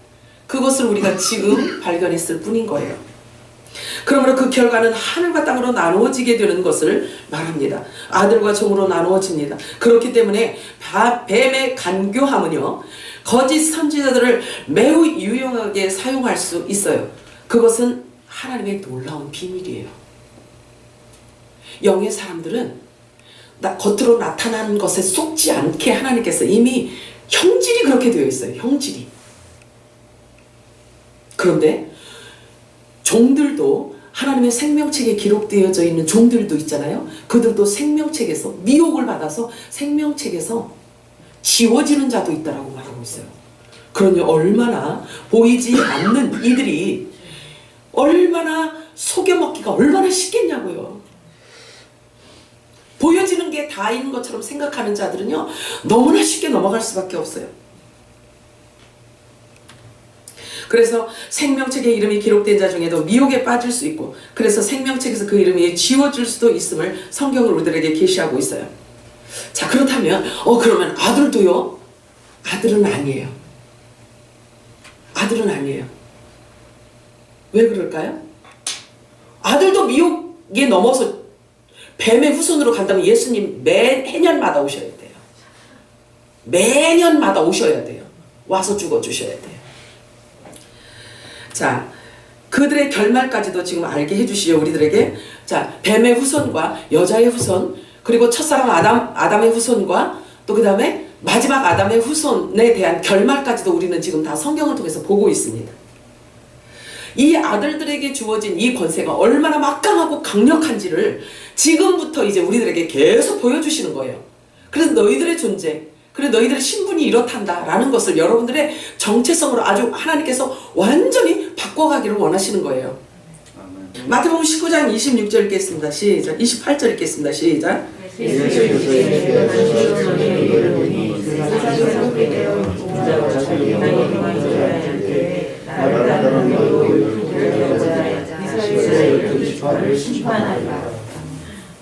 그것을 우리가 지금 발견했을 뿐인 거예요. 그러므로 그 결과는 하늘과 땅으로 나누어지게 되는 것을 말합니다. 아들과 종으로 나누어집니다. 그렇기 때문에 뱀의 간교함은요, 거짓 선지자들을 매우 유용하게 사용할 수 있어요. 그것은 하나님의 놀라운 비밀이에요. 영의 사람들은 겉으로 나타나는 것에 속지 않게 하나님께서 이미 형질이 그렇게 되어 있어요. 형질이. 그런데 종들도, 하나님의 생명책에 기록되어져 있는 종들도 있잖아요. 그들도 생명책에서 미혹을 받아서 생명책에서 지워지는 자도 있다라고 말하고 있어요. 그러니 얼마나 보이지 않는 이들이 얼마나 속여먹기가 얼마나 쉽겠냐고요. 보여지는 게 다인 것처럼 생각하는 자들은요, 너무나 쉽게 넘어갈 수밖에 없어요. 그래서 생명책에 이름이 기록된 자 중에도 미혹에 빠질 수 있고, 그래서 생명책에서 그 이름이 지워질 수도 있음을 성경은 우리들에게 계시하고 있어요. 자, 그렇다면 그러면 아들도요? 아들은 아니에요. 아들은 아니에요. 왜 그럴까요? 아들도 미혹에 넘어서 뱀의 후손으로 간다면 예수님 매해년마다 오셔야 돼요. 매년마다 오셔야 돼요. 와서 죽어주셔야 돼요. 자, 그들의 결말까지도 지금 알게 해주시죠, 우리들에게. 자, 뱀의 후손과 여자의 후손, 그리고 첫사람 아담의 후손과 또 그 다음에 마지막 아담의 후손에 대한 결말까지도 우리는 지금 다 성경을 통해서 보고 있습니다. 이 아들들에게 주어진 이 권세가 얼마나 막강하고 강력한지를 지금부터 이제 우리들에게 계속 보여주시는 거예요. 그래서 너희들의 존재, 그리고 너희들의 신분이 이렇단다라는 것을 여러분들의 정체성으로 아주 하나님께서 완전히 바꿔가기를 원하시는 거예요. 마태복음 19장 26절 읽겠습니다. 시작. 28절 읽겠습니다. 시작.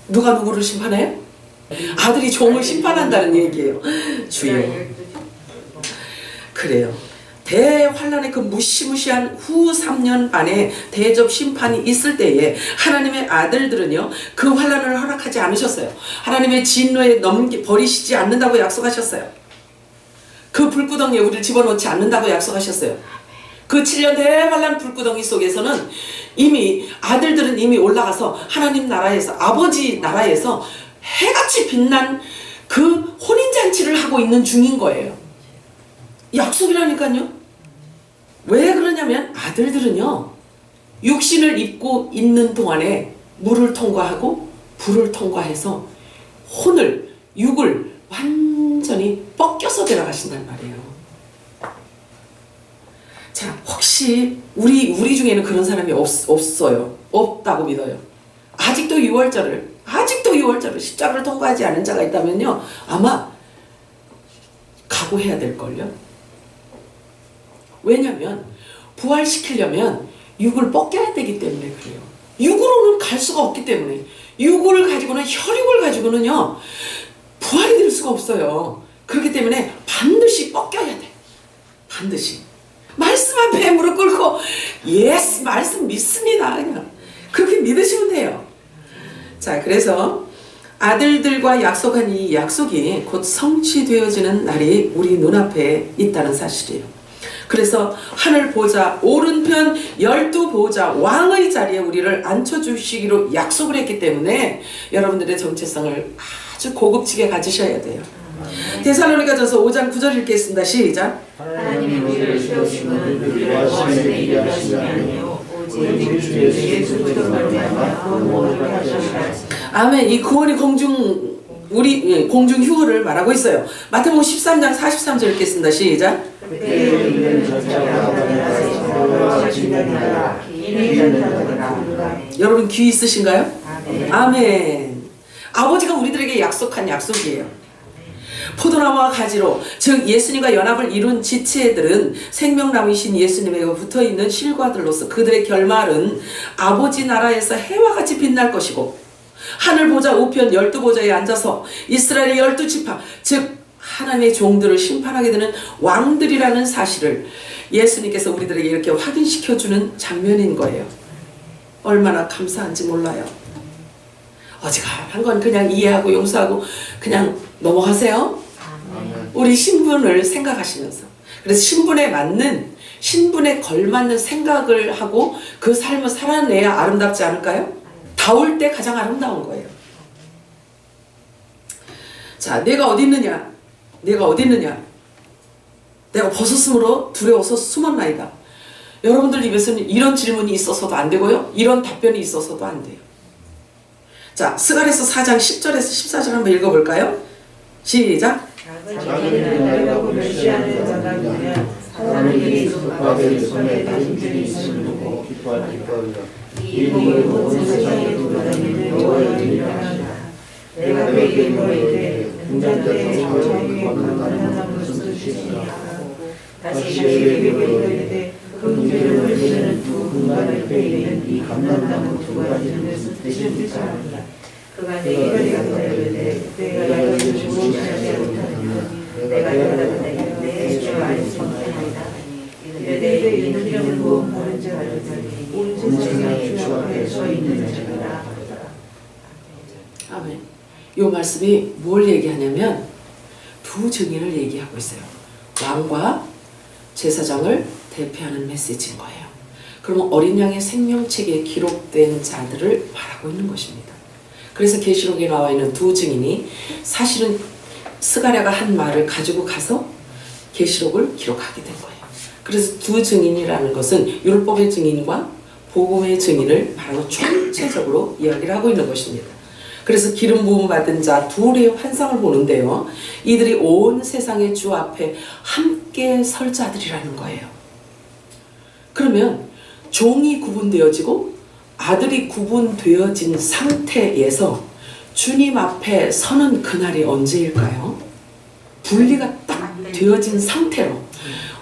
누가 누구를 심판해요? 아들이 종을 심판한다는 얘기예요. 주여. 그래요. 대환란의 그 무시무시한 후 3년 반의 대접 심판이 있을 때에 하나님의 아들들은요 그 환란을 허락하지 않으셨어요. 하나님의 진노에 버리시지 않는다고 약속하셨어요. 그 불구덩이에 우리를 집어넣지 않는다고 약속하셨어요. 그 7년 대환란 불구덩이 속에서는 이미 아들들은 이미 올라가서 하나님 나라에서 아버지 나라에서 해같이 빛난 그 혼인잔치를 하고 있는 중인 거예요. 약속이라니까요. 왜 그러냐면 아들들은요 육신을 입고 있는 동안에 물을 통과하고 불을 통과해서 육을 완전히 벗겨서 들어가신단 말이에요. 자, 혹시 우리 중에는 그런 사람이 없어요. 없다고 믿어요. 아직도 6월절을 십자가를 통과하지 않은 자가 있다면요 아마 각오해야 될걸요. 왜냐면 부활시키려면 육을 벗겨야 되기 때문에 그래요. 육으로는 갈 수가 없기 때문에 육을 가지고는 혈육을 가지고는요 부활이 될 수가 없어요. 그렇기 때문에 반드시 벗겨야 돼. 반드시 말씀 앞에 무릎 꿇고 예스 말씀 믿습니다. 그냥 그렇게 믿으시면 돼요. 자, 그래서 아들들과 약속한 이 약속이 곧 성취되어지는 날이 우리 눈앞에 있다는 사실이에요. 그래서 하늘 보좌 오른편 12보좌 왕의 자리에 우리를 앉혀주시기로 약속을 했기 때문에 여러분들의 정체성을 아주 고급지게 가지셔야 돼요. 데살로니가전서 5장 9절 읽겠습니다. 시작.
하나님이 우리를 세우심은 우리를 구하시는 일이 하시지 아니요 오직 예수 그리스도로 말미암아 구원을 하셨습니다.
아멘. 이 구원의 공중 휴거를 말하고 있어요. 마태복음 13장 43절 읽겠습니다. 시작.
그때 우리는 전차와 바다에서 진단하라 이는 전차가
여러분 귀 있으신가요?
아멘.
아멘. 아버지가 우리들에게 약속한 약속이에요. 포도나무와 가지로 즉 예수님과 연합을 이룬 지체들은 생명나무이신 예수님에게 붙어있는 실과들로서 그들의 결말은 아버지 나라에서 해와 같이 빛날 것이고 하늘 보좌 우편 12보좌에 앉아서 이스라엘의 12지파 즉 하나님의 종들을 심판하게 되는 왕들이라는 사실을 예수님께서 우리들에게 이렇게 확인시켜주는 장면인 거예요. 얼마나 감사한지 몰라요. 어지간한 건 그냥 이해하고 용서하고 그냥 넘어가세요. 우리 신분을 생각하시면서 그래서 신분에 걸맞는 생각을 하고 그 삶을 살아내야 아름답지 않을까요? 다울 때 가장 아름다운 거예요. 자, 내가 어디 있느냐? 내가 벗었으므로 두려워서 숨었나이다. 여러분들 입에서는 이런 질문이 있어서도 안 되고요. 이런 답변이 있어서도 안 돼요. 자, 스가랴서 4장 10절에서 14절 한번 읽어볼까요? 시작.
자기는 내려고 멸시하는 자가 있으면 사람에게 바벨의 손에 다진 줄이 있음을 보고 기뻐하리라. 이 복을 온 세상에 돌아다니는 여호와의 이름이라 하시라. 내가 그에게 이르되 등잔대에 정령의 감람나무를 쏟으시리라 하고 다시 그에게 이르되 그 기름을 드리는 두 군관 옆에 있는 이 감람나무 두 가지는 쏟으실 줄 알라. 그가 내게 이르되 내가 너희를 무엇이하지 못하느냐 내가 너희를 내줄 알겠나이다. 이르되 이는 이름을 모험하는 자를 온 세상에 주 앞에 서 있는 자라.
아멘. 이 말씀이 뭘 얘기하냐면 두 증인을 얘기하고 있어요. 왕과 제사장을 대표하는 메시지인 거예요. 그러면 어린 양의 생명책에 기록된 자들을 말하고 있는 것입니다. 그래서 계시록에 나와 있는 두 증인이 사실은 스가랴가 한 말을 가지고 가서 계시록을 기록하게 된 거예요. 그래서 두 증인이라는 것은 율법의 증인과 복음의 증인을 바로 총체적으로 이야기를 하고 있는 것입니다. 그래서 기름 부음 받은 자 둘의 환상을 보는데요. 이들이 온 세상의 주 앞에 함께 설 자들이라는 거예요. 그러면 종이 구분되어지고 아들이 구분되어진 상태에서 주님 앞에 서는 그날이 언제일까요? 분리가 딱 되어진 상태로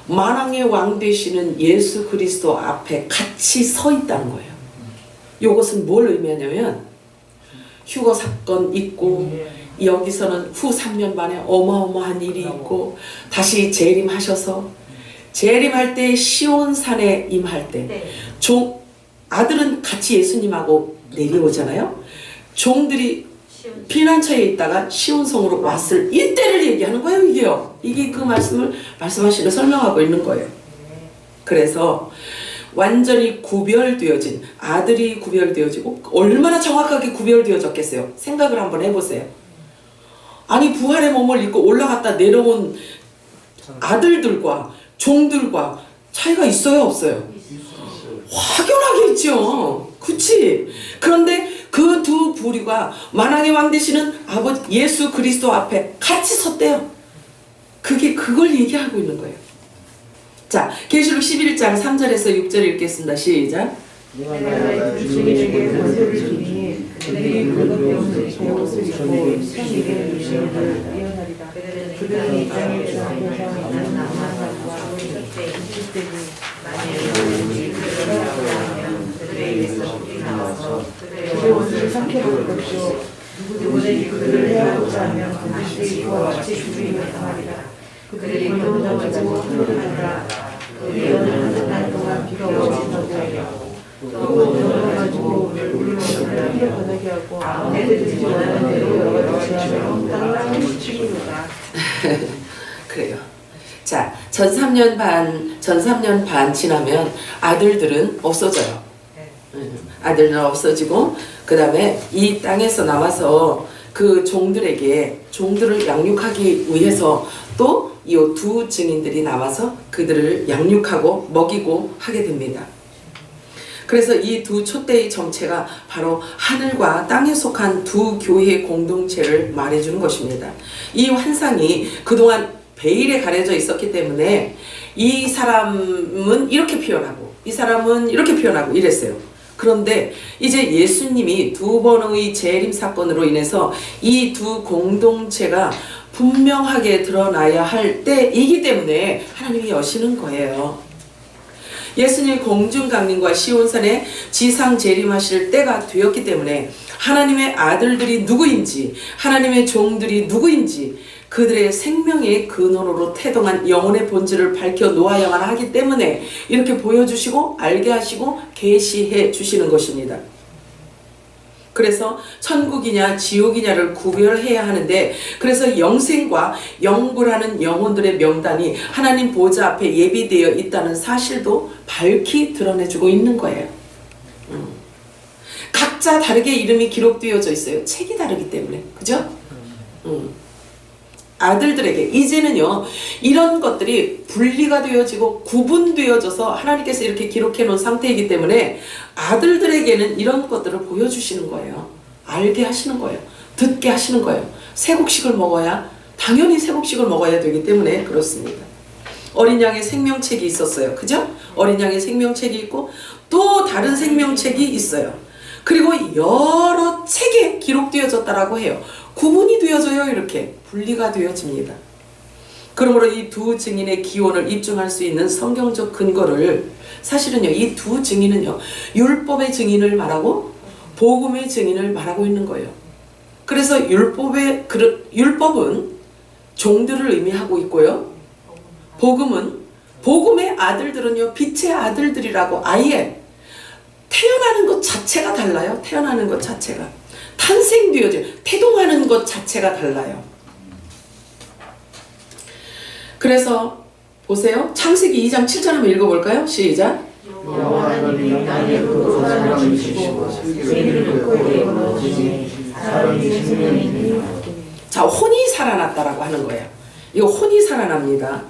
만왕의 왕 되시는 예수 그리스도 앞에 같이 서 있다는 거예요. 이것은 뭘 의미하냐면 휴거 사건 있고 여기서는 후 3년 만에 어마어마한 일이 있고 다시 재림하셔서 재림할 때 시온산에 임할 때 아들은 같이 예수님하고 내려오잖아요. 종들이 피난처에 있다가 시온성으로 왔을 이때를 얘기하는 거예요. 이게요. 이게 그 말씀을 말씀하시려 설명하고 있는 거예요. 그래서 완전히 구별되어진 아들이 구별되어지고 얼마나 정확하게 구별되어졌겠어요. 생각을 한번 해보세요. 아니 부활의 몸을 입고 올라갔다 내려온 아들들과 종들과 차이가 있어요 없어요? 확연하게 있죠. 그치? 그런데 그 두 부류가 만왕의 왕 되시는 아버지 예수 그리스도 앞에 같이 섰대요. 그걸 얘기하고 있는 거예요. 자, 계시록 11장 3절에서 6절 읽겠습니다. 시작.
내가 주님에게 권세를 주니 그들이 물건병을 배옷을 입고 천일의 유신을 이어나리다. 그들은 이 땅에 주하면서 있는 남한과 이집대니 만일 그들을 하면 그들에게서 불이 나와서 그들의 옷을 삼켜볼 것이요 누구든지 그들을 해하고자 하면 반드시 그와 같이 죽임을 당하리라. 그들이 굴로 던져지고 흙으로 하리라. 그들이 어느 한 동안 비가 오지 못하게 또 들어가지고 우리 모습을 피해 번하게 하고 애들이 원하는 대로 여러가지처럼 땅을 치우리라.
그래요. 자, 전 3년 반 지나면 아들들은 없어져요. 아들들은 없어지고 그 다음에 이 땅에서 남아서 그 종들을 양육하기 위해서 또 이 두 증인들이 남아서 그들을 양육하고 먹이고 하게 됩니다. 그래서 이 두 촛대의 정체가 바로 하늘과 땅에 속한 두 교회의 공동체를 말해주는 것입니다. 이 환상이 그동안 베일에 가려져 있었기 때문에 이 사람은 이렇게 표현하고 이 사람은 이렇게 표현하고 이랬어요. 그런데 이제 예수님이 두 번의 재림 사건으로 인해서 이 두 공동체가 분명하게 드러나야 할 때이기 때문에 하나님이 여시는 거예요. 예수님이 공중 강림과 시온산에 지상 재림하실 때가 되었기 때문에 하나님의 아들들이 누구인지 하나님의 종들이 누구인지 그들의 생명의 근원으로 태동한 영혼의 본질을 밝혀 놓아야만 하기 때문에 이렇게 보여주시고 알게 하시고 계시해 주시는 것입니다. 그래서 천국이냐 지옥이냐를 구별해야 하는데 그래서 영생과 영불하는 영혼들의 명단이 하나님 보좌 앞에 예비되어 있다는 사실도 밝히 드러내주고 있는 거예요. 각자 다르게 이름이 기록되어져 있어요. 책이 다르기 때문에. 그죠? 아들들에게 이제는요 이런 것들이 분리가 되어지고 구분되어져서 하나님께서 이렇게 기록해 놓은 상태이기 때문에 아들들에게는 이런 것들을 보여주시는 거예요. 알게 하시는 거예요. 듣게 하시는 거예요. 새곡식을 먹어야 당연히 새곡식을 먹어야 되기 때문에 그렇습니다. 어린 양의 생명책이 있었어요. 그죠? 어린 양의 생명책이 있고 또 다른 생명책이 있어요. 그리고 여러 책에 기록되어졌다라고 해요. 구분이 되어져요. 이렇게 분리가 되어집니다. 그러므로 이 두 증인의 기원을 입증할 수 있는 성경적 근거를 사실은요 이 두 증인은요 율법의 증인을 말하고 복음의 증인을 말하고 있는 거예요. 그래서 율법은 종들을 의미하고 있고요. 복음의 아들들은요 빛의 아들들이라고 아예 태어나는 것 자체가 달라요. 태어나는 것 자체가 탄생되어져 태동하는 것 자체가 달라요. 그래서 보세요. 창세기 2장 7절 한번 읽어볼까요? 시작.
여호와 하나님이 땅에 흙으로 사람을 지시고 생기를 흙으로 넣으시니 사람이 생명이니.
자, 혼이 살아났다라고 하는 거예요. 이거 혼이 살아납니다.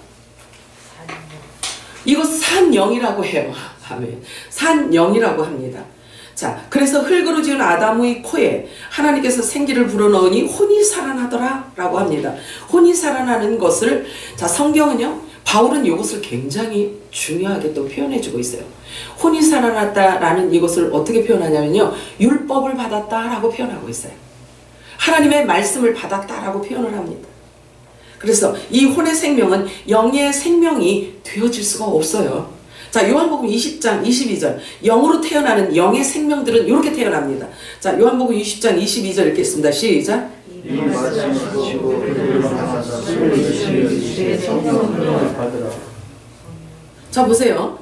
이거 산영이라고 해요. 아멘. 산영이라고 합니다. 자, 그래서 흙으로 지은 아담의 코에 하나님께서 생기를 불어넣으니 혼이 살아나더라 라고 합니다. 혼이 살아나는 것을 자 성경은요 바울은 이것을 굉장히 중요하게 또 표현해주고 있어요. 혼이 살아났다라는 이것을 어떻게 표현하냐면요 율법을 받았다라고 표현하고 있어요. 하나님의 말씀을 받았다라고 표현을 합니다. 그래서 이 혼의 생명은 영의 생명이 되어질 수가 없어요. 자, 요한복음 20장 22절 영으로 태어나는 영의 생명들은 이렇게 태어납니다. 자, 요한복음 20장 22절 읽겠습니다. 시작.
이 말씀을 지시고 그들을 만나서 술을 주시며 주시의 성령을 받으라.
자 보세요.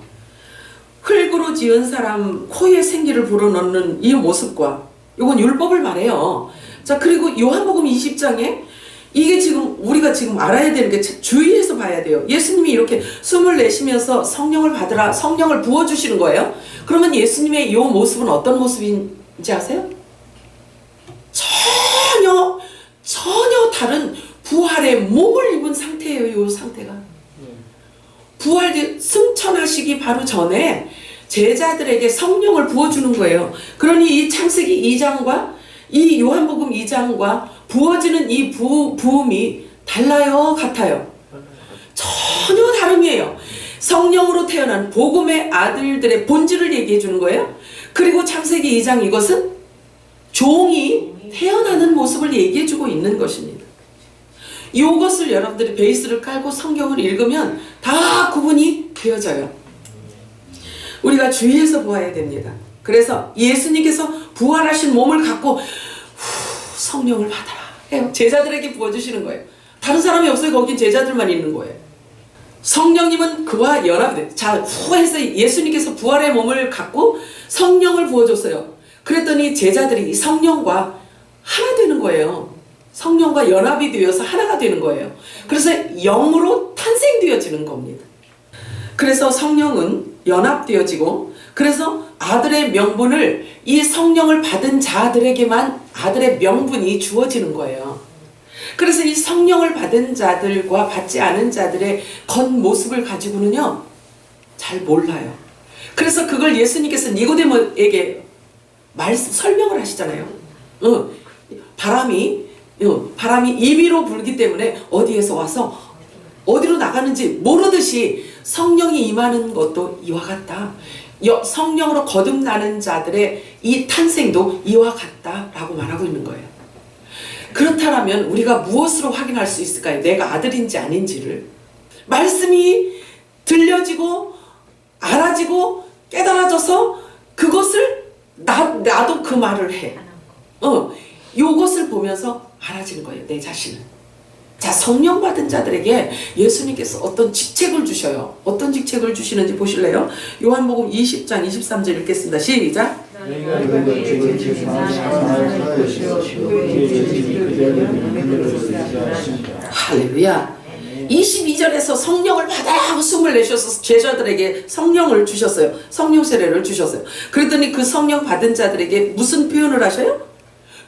흙으로 지은 사람 코에 생기를 불어넣는 이 모습과 이건 율법을 말해요. 자 그리고 요한복음 20장에 이게 지금 우리가 지금 알아야 되는 게 주의해서 봐야 돼요. 예수님이 이렇게 숨을 내쉬면서 성령을 받으라, 성령을 부어주시는 거예요. 그러면 예수님의 이 모습은 어떤 모습인지 아세요? 전혀 다른 부활의 몸을 입은 상태예요. 이 상태가 부활 승천하시기 바로 전에 제자들에게 성령을 부어주는 거예요. 그러니 이 창세기 2장과 이 요한복음 2장과 부어지는 이 부음이 달라요, 같아요? 전혀 다름이에요. 성령으로 태어난 복음의 아들들의 본질을 얘기해 주는 거예요. 그리고 창세기 2장 이것은 종이 태어나는 모습을 얘기해 주고 있는 것입니다. 이것을 여러분들이 베이스를 깔고 성경을 읽으면 다 구분이 되어져요. 우리가 주의해서 보아야 됩니다. 그래서 예수님께서 부활하신 몸을 갖고 성령을 받아라 해요. 제자들에게 부어주시는 거예요. 다른 사람이 없어요. 거긴 제자들만 있는 거예요. 성령님은 그와 연합돼. 자, 후에서 예수님께서 부활의 몸을 갖고 성령을 부어줬어요. 그랬더니 제자들이 이 성령과 하나 되는 거예요. 성령과 연합이 되어서 하나가 되는 거예요. 그래서 영으로 탄생되어지는 겁니다. 그래서 성령은 연합되어지고 그래서 아들의 명분을 이 성령을 받은 자들에게만 아들의 명분이 주어지는 거예요. 그래서 이 성령을 받은 자들과 받지 않은 자들의 겉모습을 가지고는요 잘 몰라요. 그래서 그걸 예수님께서 니고데모에게 설명을 하시잖아요. 바람이 임의로 불기 때문에 어디에서 와서 어디로 나가는지 모르듯이 성령이 임하는 것도 이와 같다. 성령으로 거듭나는 자들의 이 탄생도 이와 같다라고 말하고 있는 거예요. 그렇다면 우리가 무엇으로 확인할 수 있을까요? 내가 아들인지 아닌지를. 말씀이 들려지고 알아지고 깨달아져서 그것을 나도 그 말을 해. 요것을 보면서 알아지는 거예요. 내 자신은. 자, 성령 받은 자들에게 예수님께서 어떤 직책을 주셔요. 어떤 직책을 주시는지 보실래요? 요한복음 20장 23절 읽겠습니다. 시작. 할렐루야. 22절에서 성령을 받아라 하고 숨을 내셔서 제자들에게 성령을 주셨어요. 성령 세례를 주셨어요. 그랬더니 그 성령 받은 자들에게 무슨 표현을 하셔요?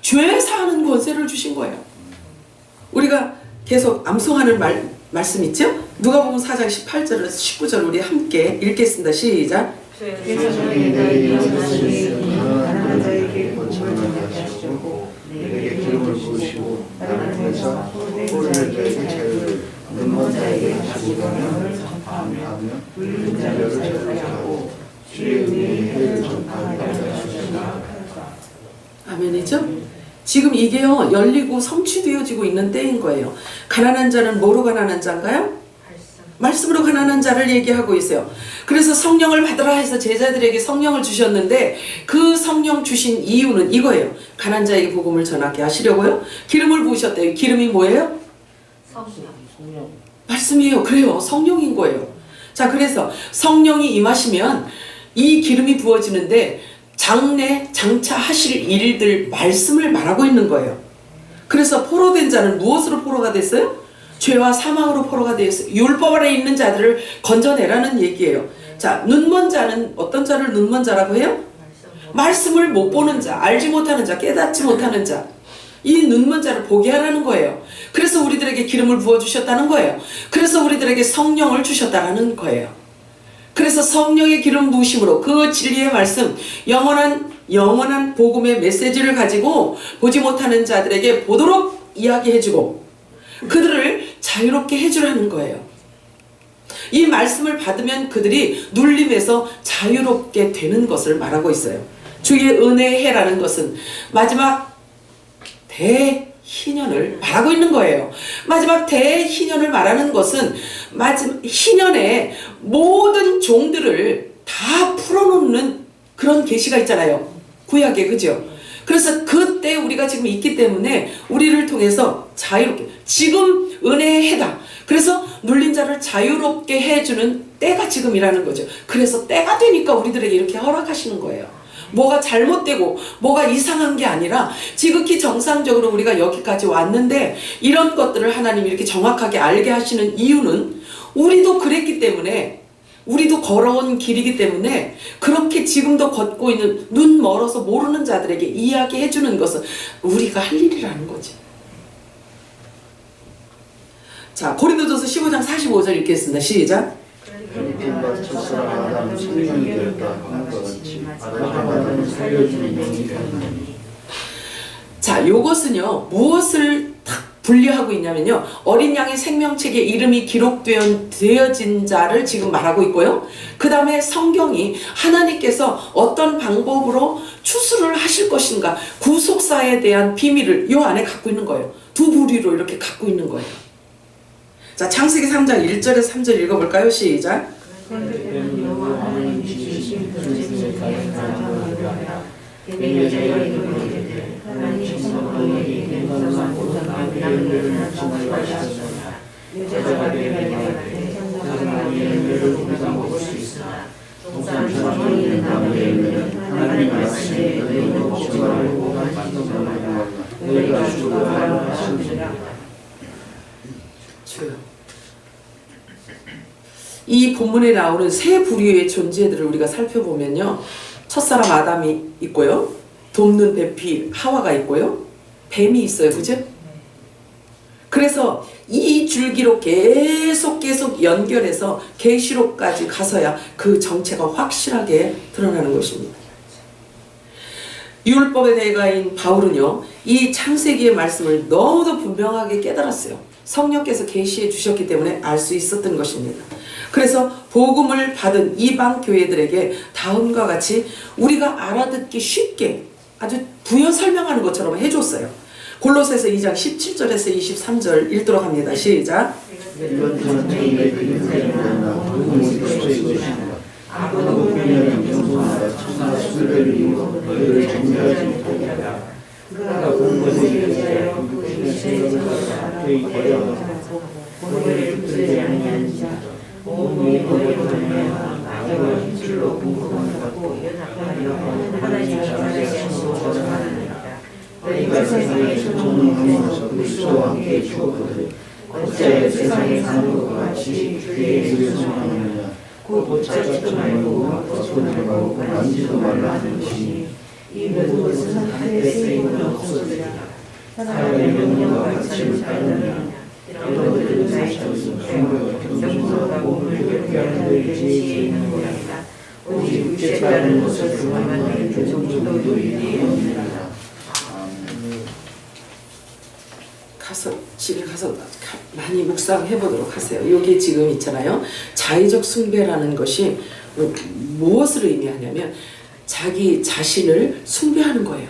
죄 사하는 권세를 주신 거예요. 우리가 계속 암송하는 말씀 있죠? 누가복음 4장 18절에서 19절 우리 함께 읽겠습니다. 시작.
내게 기름을 부으시고 나를 통해서 홀을 자에게 자유를 눈먼 자에게 자국하며 전파하며 울린 자를 자유케 하고 주의 은혜의 해를 전파하게 하시리라.
아멘이죠? 지금 이게요 열리고 성취되어지고 있는 때인 거예요. 가난한 자는 뭐로 가난한 자인가요? 말씀으로 가난한 자를 얘기하고 있어요. 그래서 성령을 받으라 해서 제자들에게 성령을 주셨는데 그 성령 주신 이유는 이거예요. 가난한 자에게 복음을 전하게 하시려고요. 기름을 부으셨대요. 기름이 뭐예요?
성령.
말씀이에요. 그래요. 성령인 거예요. 자, 그래서 성령이 임하시면 이 기름이 부어지는데 장차 하실 일들 말씀을 말하고 있는 거예요. 그래서 포로된 자는 무엇으로 포로가 됐어요? 죄와 사망으로 포로가 되었어요. 율법 아래 있는 자들을 건져내라는 얘기예요. 자, 눈먼 자는 어떤 자를 눈먼 자라고 해요? 말씀을 못 보는 자, 알지 못하는 자, 깨닫지 못하는 자. 이 눈먼 자를 보게 하라는 거예요. 그래서 우리들에게 기름을 부어주셨다는 거예요. 그래서 우리들에게 성령을 주셨다는 거예요. 그래서 성령의 기름 부으심으로 그 진리의 말씀, 영원한 복음의 메시지를 가지고 보지 못하는 자들에게 보도록 이야기해주고 그들을 자유롭게 해주라는 거예요. 이 말씀을 받으면 그들이 눌림에서 자유롭게 되는 것을 말하고 있어요. 주의 은혜의 해라는 것은 마지막 대희년을 말하고 있는 거예요. 마지막 대희년을 말하는 것은 마지막 희년에 모든 종들을 다 풀어놓는 그런 계시가 있잖아요. 구약에, 그죠? 그래서 그때 우리가 지금 있기 때문에 우리를 통해서 자유롭게 지금 은혜의 해다. 그래서 눌린 자를 자유롭게 해주는 때가 지금이라는 거죠. 그래서 때가 되니까 우리들에게 이렇게 허락하시는 거예요. 뭐가 잘못되고 뭐가 이상한 게 아니라 지극히 정상적으로 우리가 여기까지 왔는데 이런 것들을 하나님이 이렇게 정확하게 알게 하시는 이유는 우리도 그랬기 때문에, 우리도 걸어온 길이기 때문에 그렇게 지금도 걷고 있는 눈 멀어서 모르는 자들에게 이야기해 주는 것은 우리가 할 일이라는 거지. 자, 고린도전서 15장 45절 읽겠습니다. 시작.
빈바 첫사람 아담 생명이 되었다 하는 것 같이 아담은 살려주는 영이 되었느니.
자, 요것은요 무엇을 딱 분리하고 있냐면요, 어린 양의 생명책에 이름이 기록되어진 자를 지금 말하고 있고요, 그 다음에 성경이 하나님께서 어떤 방법으로 추수를 하실 것인가, 구속사에 대한 비밀을 요 안에 갖고 있는 거예요. 두 부류로 이렇게 갖고 있는 거예요. 자, 창세기 3장 1절에서 3절 읽어볼까요? 시작. 이 본문에 나오는 세 부류의 존재들을 우리가 살펴보면요, 첫사람 아담이 있고요, 돕는 배피 하와가 있고요, 뱀이 있어요. 그죠? 그래서 이 줄기로 계속 연결해서 계시록까지 가서야 그 정체가 확실하게 드러나는 것입니다. 율법의 대가인 바울은요, 이 창세기의 말씀을 너무도 분명하게 깨달았어요. 성령께서 계시해 주셨기 때문에 알 수 있었던 것입니다. 그래서 복음을 받은 이방 교회들에게 다음과 같이 우리가 알아듣기 쉽게 아주 부연 설명하는 것처럼 해줬어요. 골로새서 2장 17절에서 23절 읽도록 합니다. 시작.
이번 전쟁의 근사이나 복음이 그리스도의 것입니다. 아무도 분명히 명분하다 천하 수배를 이루어 너희를 정죄하지 못하게 하라.
그가 온 것을 위하여 그 일체의 것을 그의 버려하고 본을 붙들지 아니하는 자 몸이 버리고 말미암아 악과 힘줄로 궁금하고 연합하여 하나님 나라의 것으로 전하느니라. 너희가 세상에 전능하면서 그리스도와 함께 죽었거든 어찌하여 세상에 사는 것과 같이 주의 이름을 전하느냐. 곧 찾지도 말고 걷지도 말고 만지도 말라 하는 것이니 이 모든 것은 하늘의 쓰임은 없어지리라. 사람의 명령과 가치를 따르느냐. 여러분들은 사이처럼 경건하고 물결게 하는 너희의 지혜에 있는 모양이다. 오직 육체 따르는 것을 그만 너희 조정도 너희에게 없느니라.
가서 집에 가서 많이 묵상해 보도록 하세요. 여기 지금 있잖아요. 자의적 숭배라는 것이 무엇을 의미하냐면 자기 자신을 숭배하는 거예요.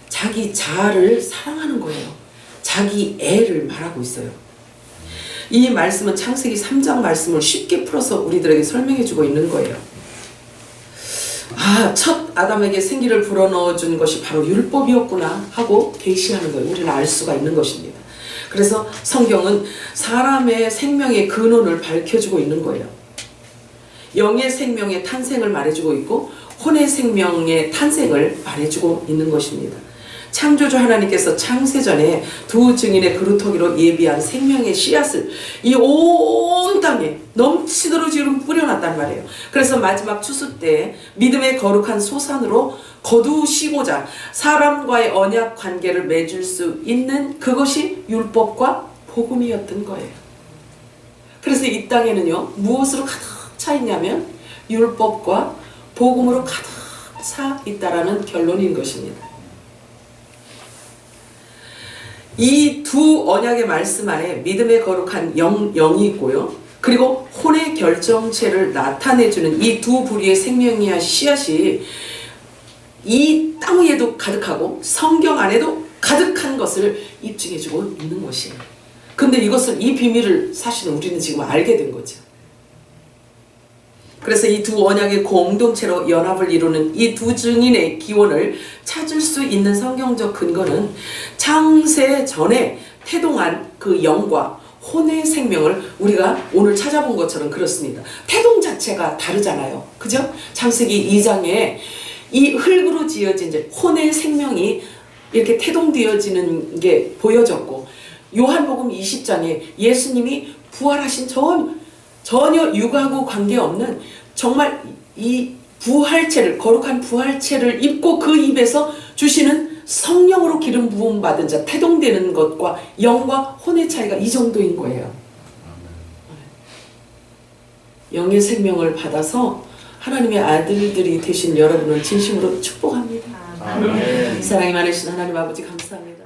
자기 자아를 사랑하는 거예요. 자기 애를 말하고 있어요. 이 말씀은 창세기 3장 말씀을 쉽게 풀어서 우리들에게 설명해 주고 있는 거예요. 아, 첫 아담에게 생기를 불어넣어 준 것이 바로 율법이었구나 하고 계시하는 거예요. 우리는 알 수가 있는 것입니다. 그래서 성경은 사람의 생명의 근원을 밝혀주고 있는 거예요. 영의 생명의 탄생을 말해주고 있고 혼의 생명의 탄생을 말해주고 있는 것입니다. 창조주 하나님께서 창세전에 두 증인의 그루터기로 예비한 생명의 씨앗을 이 온 땅에 넘치도록 지금 뿌려놨단 말이에요. 그래서 마지막 추수 때 믿음의 거룩한 소산으로 거두시고자 사람과의 언약 관계를 맺을 수 있는 그것이 율법과 복음이었던 거예요. 그래서 이 땅에는요, 무엇으로 가득 차 있냐면 율법과 복음으로 가득 차 있다라는 결론인 것입니다. 이 두 언약의 말씀 안에 믿음의 거룩한 영이 있고요, 그리고 혼의 결정체를 나타내주는 이 두 부류의 생명이야 씨앗이 이 땅 위에도 가득하고 성경 안에도 가득한 것을 입증해주고 있는 것이에요. 근데 이것을, 이 비밀을 사실은 우리는 지금 알게 된 거죠. 그래서 이 두 언약의 공동체로 연합을 이루는 이 두 증인의 기원을 찾을 수 있는 성경적 근거는 창세 전에 태동한 그 영과 혼의 생명을 우리가 오늘 찾아본 것처럼 그렇습니다. 태동 자체가 다르잖아요. 그죠? 창세기 2장에 이 흙으로 지어진 이제 혼의 생명이 이렇게 태동되어지는 게 보여졌고, 요한복음 20장에 예수님이 부활하신 전혀 육하고 관계없는 정말 이 부활체를, 거룩한 부활체를 입고 그 입에서 주시는 성령으로 기름 부음 받은 자, 태동되는 것과 영과 혼의 차이가 이 정도인 거예요. 영의 생명을 받아서 하나님의 아들들이 되신 여러분을 진심으로 축복합니다.
아멘.
사랑이 많으신 하나님 아버지 감사합니다.